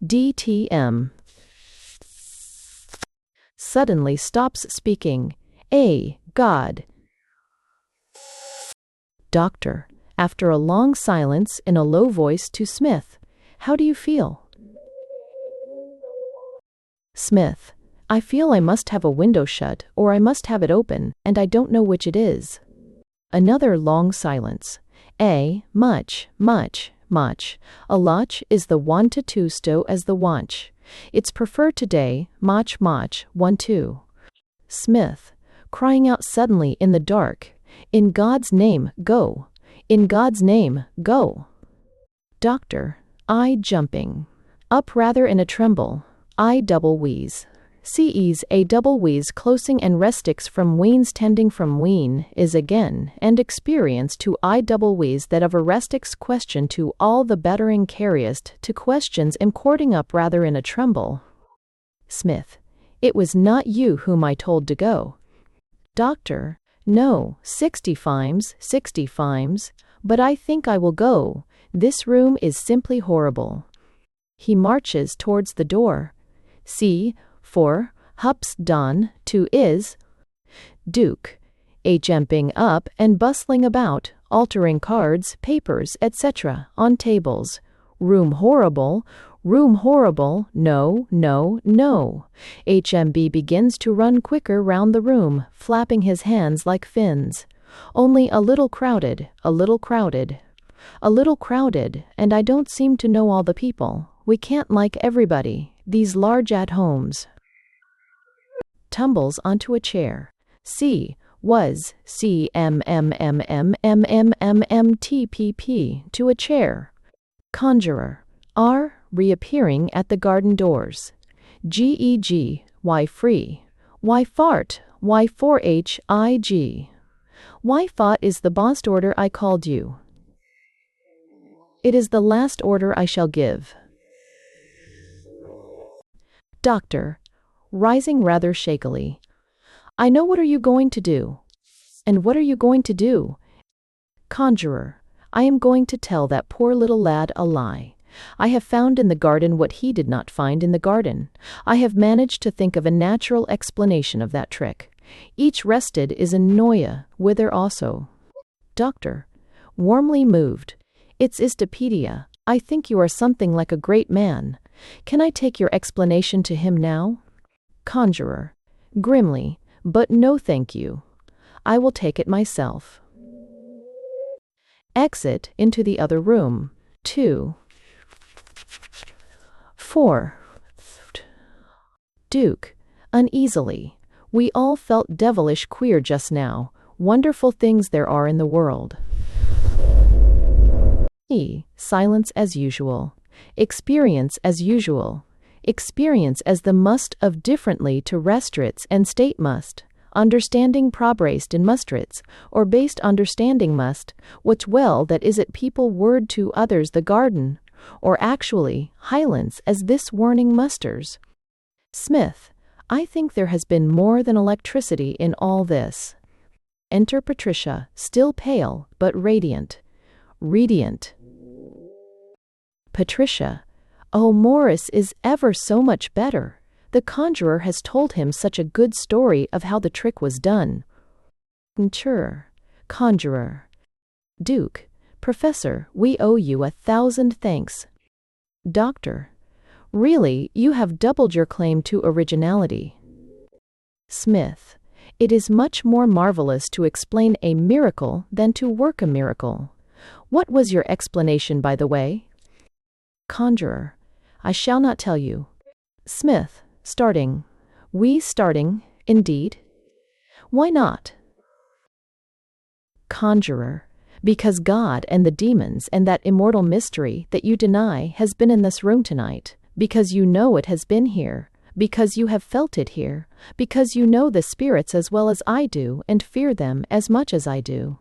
DTM suddenly stops speaking. God. Doctor, after a long silence, in a low voice to Smith: How do you feel? Smith: I feel I must have a window shut, or I must have it open, and I don't know which it is. Another long silence. Much. A loch is the one to two sto as the wanch. It's preferred today, mach, 1 2. Smith, crying out suddenly in the dark: In God's name, go! In God's name, go! Doctor, I jumping up rather in a tremble. I double wheeze. Ces a double wheeze closing and restix from weans tending from ween is again, and experience to I double wheeze that of a restix question to all the bettering carriest to questions am courting up rather in a tremble. Smith, it was not you whom I told to go. Doctor, no, 60 fimes, but I think I will go. This room is simply horrible. He marches towards the door. See, for, hups done, to is. Duke, a jumping up and bustling about, altering cards, papers, etc., on tables. Room horrible, no. HMB begins to run quicker round the room, flapping his hands like fins. Only a little crowded, and I don't seem to know all the people. We can't like everybody, these large at-homes. Tumbles onto a chair. Was CMMMMMMMTPP to a chair. Conjurer. Reappearing at the garden doors. GEG, why free? Why fart? Why 4HIG? Why fought is the bossed order I called you. It is the last order I shall give. Doctor, rising rather shakily. I know what are you going to do. And what are you going to do? Conjurer, I am going to tell that poor little lad a lie. I have found in the garden what he did not find in the garden. I have managed to think of a natural explanation of that trick. Each rested is in Noia, whither also. Doctor, warmly moved. It's Istopedia. I think you are something like a great man. Can I take your explanation to him now? Conjurer, grimly, but no thank you. I will take it myself. Exit into the other room. 2. 4. Duke, uneasily. We all felt devilish queer just now. Wonderful things there are in the world. Silence as usual. Experience as usual. Experience as the must of differently to restrits and state must. Understanding probraced in mustrits, or based understanding must, what's well that is it people word to others the garden, or actually, Highlands as this warning musters. Smith, I think there has been more than electricity in all this. Enter Patricia, still pale, but radiant. Radiant. Patricia, oh, Morris is ever so much better. The conjurer has told him such a good story of how the trick was done. Conjurer. Duke, Professor, we owe you 1,000 thanks. Doctor, really, you have doubled your claim to originality. Smith, it is much more marvelous to explain a miracle than to work a miracle. What was your explanation, by the way? Conjurer, I shall not tell you. Smith, starting. We starting, indeed? Why not? Conjurer, Because God and the demons and that immortal mystery that you deny has been in this room tonight, because you know it has been here, because you have felt it here, because you know the spirits as well as I do and fear them as much as I do.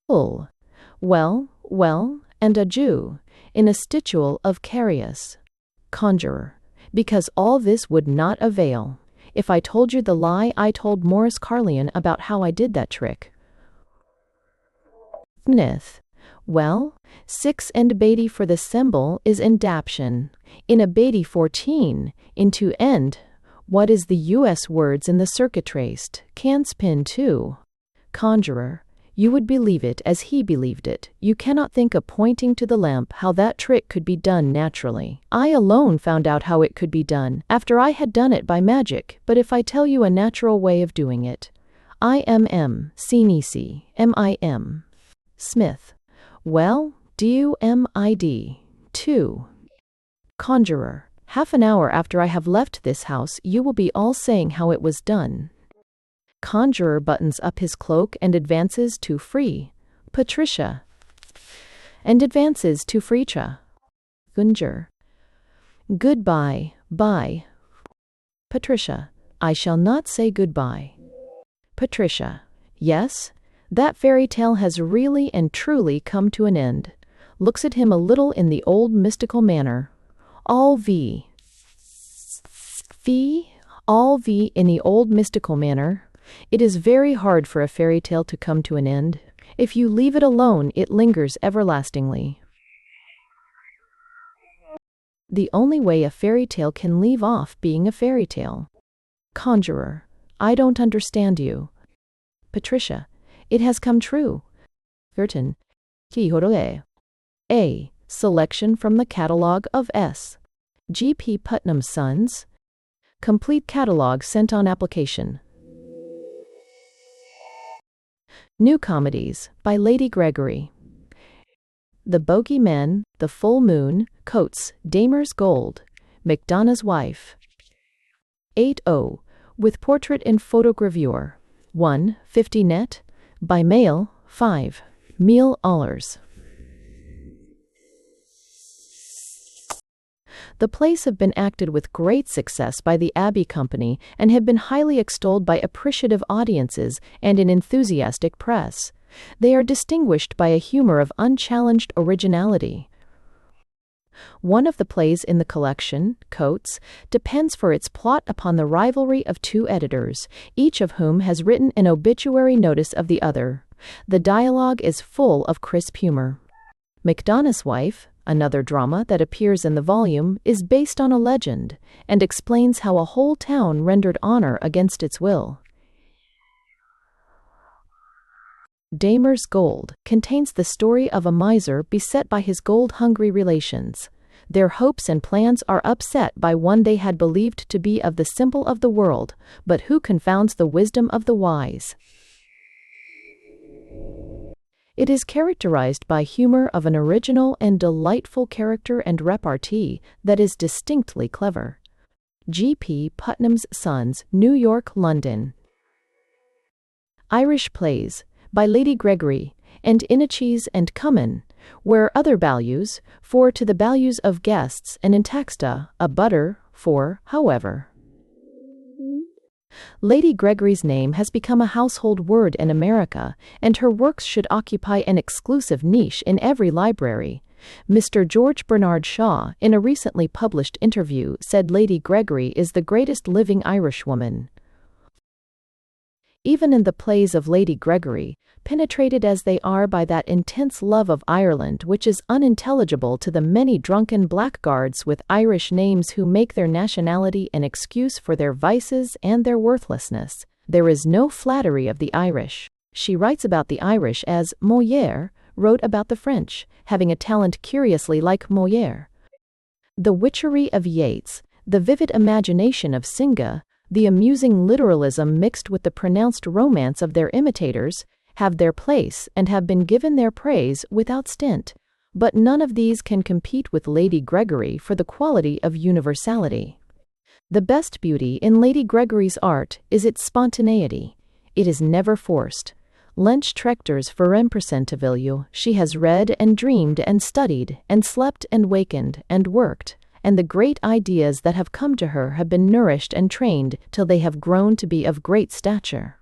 Well, and a Jew, in a stitule of Carius. Conjurer. Because all this would not avail, if I told you the lie I told Morris Carlion about how I did that trick. Nith. Well, 6 and Beatty for the symbol is indaption. In a Beatty 14, into end, what is the US words in the circuit traced, can spin too. Conjurer. You would believe it as he believed it. You cannot think of pointing to the lamp how that trick could be done naturally. I alone found out how it could be done, after I had done it by magic, but if I tell you a natural way of doing it. IMM, Sinisi, MIM. Smith. Well, DUMID. 2. Conjurer. Half an hour after I have left this house, you will be all saying how it was done. Conjurer buttons up his cloak and advances to free Patricia. And advances to Freecha. Gunjer. Goodbye, bye. Patricia. I shall not say goodbye. Patricia. Yes, that fairy tale has really and truly come to an end. Looks at him a little in the old mystical manner. All V in the old mystical manner. It is very hard for a fairy tale to come to an end. If you leave it alone, it lingers everlastingly. The only way a fairy tale can leave off being a fairy tale. Conjurer. I don't understand you. Patricia. It has come true. Gerton. A. Selection from the catalog of S. G. P. Putnam Sons. Complete catalog sent on application. New Comedies, by Lady Gregory. The Bogey Men, The Full Moon, Coates, Damer's Gold, McDonough's Wife. 8.0, with portrait and photogravure. 1.50 net, by mail, 5. Meal Allers. The plays have been acted with great success by the Abbey Company and have been highly extolled by appreciative audiences and an enthusiastic press. They are distinguished by a humor of unchallenged originality. One of the plays in the collection, Coates, depends for its plot upon the rivalry of 2 editors, each of whom has written an obituary notice of the other. The dialogue is full of crisp humor. McDonough's Wife, another drama that appears in the volume, is based on a legend and explains how a whole town rendered honor against its will. Damer's Gold contains the story of a miser beset by his gold-hungry relations. Their hopes and plans are upset by one they had believed to be of the simple of the world, but who confounds the wisdom of the wise. It is characterized by humor of an original and delightful character and repartee that is distinctly clever. G. P. Putnam's Sons, New York, London. Irish Plays, by Lady Gregory, and Innicheese and Cummin, where other values, for to the values of guests, and in texta, a butter, for, however. Lady Gregory's name has become a household word in America, and her works should occupy an exclusive niche in every library. Mr. George Bernard Shaw, in a recently published interview, said Lady Gregory is the greatest living Irishwoman. Even in the plays of Lady Gregory, penetrated as they are by that intense love of Ireland which is unintelligible to the many drunken blackguards with Irish names who make their nationality an excuse for their vices and their worthlessness, there is no flattery of the Irish. She writes about the Irish as Molière wrote about the French, having a talent curiously like Molière. The witchery of Yeats, the vivid imagination of Synge, the amusing literalism mixed with the pronounced romance of their imitators, have their place and have been given their praise without stint, but none of these can compete with Lady Gregory for the quality of universality. The best beauty in Lady Gregory's art is its spontaneity. It is never forced. Lunch Trechters Verempresentavilju, she has read and dreamed and studied and slept and wakened and worked, and the great ideas that have come to her have been nourished and trained till they have grown to be of great stature.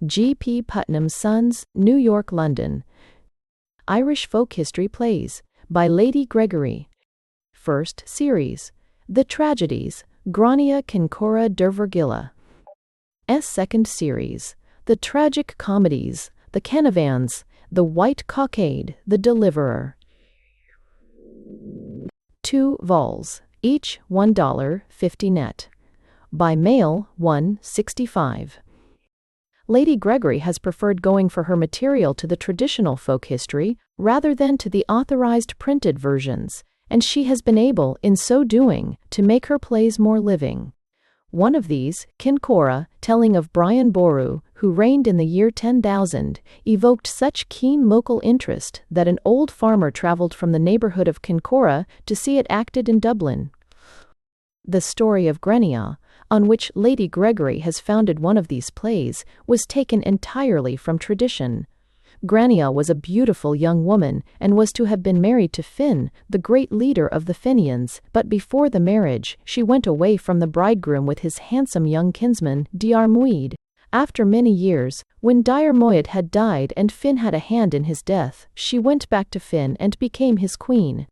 G. P. Putnam's Sons, New York, London. Irish Folk History Plays, by Lady Gregory. First Series, The Tragedies, Grania Kincora Dervergilla. Second Series, The Tragic Comedies, The Canavans, The White Cockade, The Deliverer. 2 vols, each $1.50 net. By mail, 1.65. Lady Gregory has preferred going for her material to the traditional folk history rather than to the authorized printed versions, and she has been able, in so doing, to make her plays more living. One of these, Kincora, telling of Brian Boru, who reigned in the year 10,000, evoked such keen local interest that an old farmer travelled from the neighbourhood of Kincora to see it acted in Dublin. The story of Grania, on which Lady Gregory has founded one of these plays, was taken entirely from tradition. Grania was a beautiful young woman and was to have been married to Finn, the great leader of the Fenians, but before the marriage she went away from the bridegroom with his handsome young kinsman, Diarmuid. After many years, when Diarmuid had died and Finn had a hand in his death, she went back to Finn and became his queen.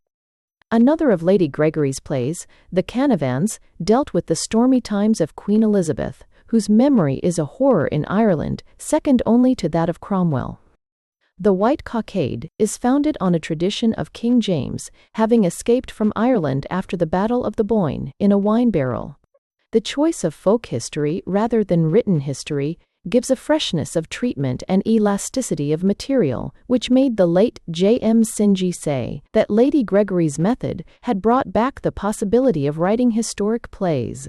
Another of Lady Gregory's plays, The Canavans, dealt with the stormy times of Queen Elizabeth, whose memory is a horror in Ireland, second only to that of Cromwell. The White Cockade is founded on a tradition of King James, having escaped from Ireland after the Battle of the Boyne, in a wine barrel. The choice of folk history rather than written history gives a freshness of treatment and elasticity of material, which made the late J. M. Sinji say that Lady Gregory's method had brought back the possibility of writing historic plays.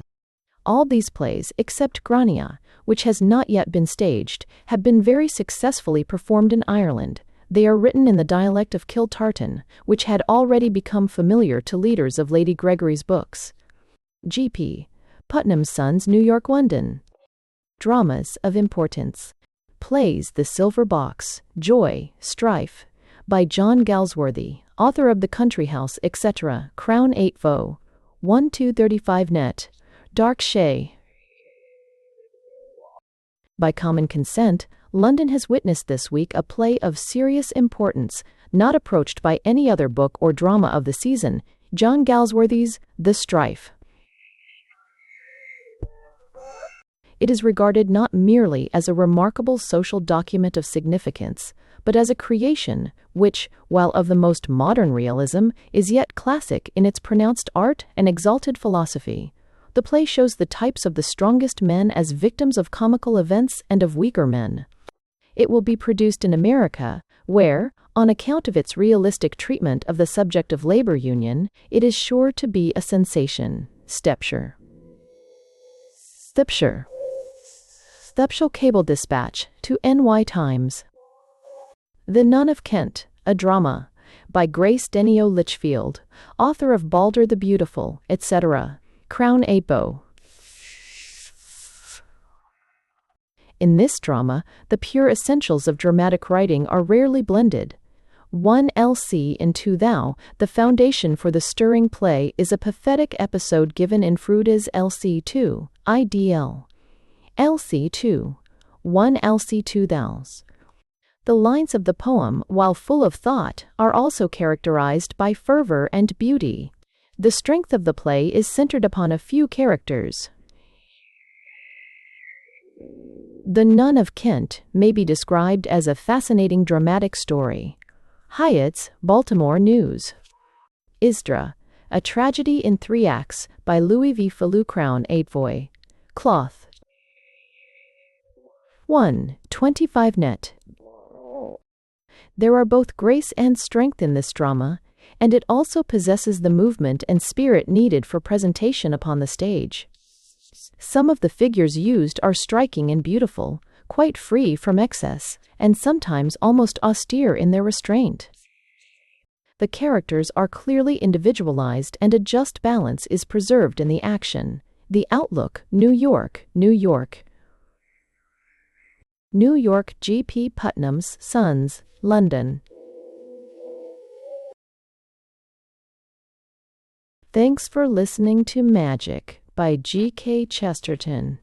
All these plays, except Grania, which has not yet been staged, have been very successfully performed in Ireland. They are written in the dialect of Kiltartan, which had already become familiar to readers of Lady Gregory's books. G. P. Putnam's Sons, New York, London. Dramas of Importance. Plays The Silver Box, Joy, Strife, by John Galsworthy, author of The Country House, etc., Crown 8 vo. 1-235 net. Dark Shay. By common consent, London has witnessed this week a play of serious importance, not approached by any other book or drama of the season, John Galsworthy's The Strife. It is regarded not merely as a remarkable social document of significance, but as a creation which, while of the most modern realism, is yet classic in its pronounced art and exalted philosophy. The play shows the types of the strongest men as victims of comical events and of weaker men. It will be produced in America, where, on account of its realistic treatment of the subject of labor union, it is sure to be a sensation. Stepshire. Stepshire Cable Dispatch to NY Times. The Nun of Kent, a drama, by Grace Denio Litchfield, author of Balder the Beautiful, etc., Crown 8 vo. In this drama, the pure essentials of dramatic writing are rarely blended. 1 LC in 2 Thou, the foundation for the stirring play, is a pathetic episode given in Froude's LC2, IDL. LC2, 1 LC2 Thous. The lines of the poem, while full of thought, are also characterized by fervor and beauty. The strength of the play is centered upon a few characters. The Nun of Kent may be described as a fascinating dramatic story. Hyatt's Baltimore News. Isdra, a tragedy in 3 acts, by Louis V. Fallu, Crown 8 vo. Cloth. 1.25 net. There are both grace and strength in this drama, and it also possesses the movement and spirit needed for presentation upon the stage. Some of the figures used are striking and beautiful, quite free from excess, and sometimes almost austere in their restraint. The characters are clearly individualized and a just balance is preserved in the action. The outlook, New York, New York. New York G.P. Putnam's Sons, London. Thanks for listening to Magic by G.K. Chesterton.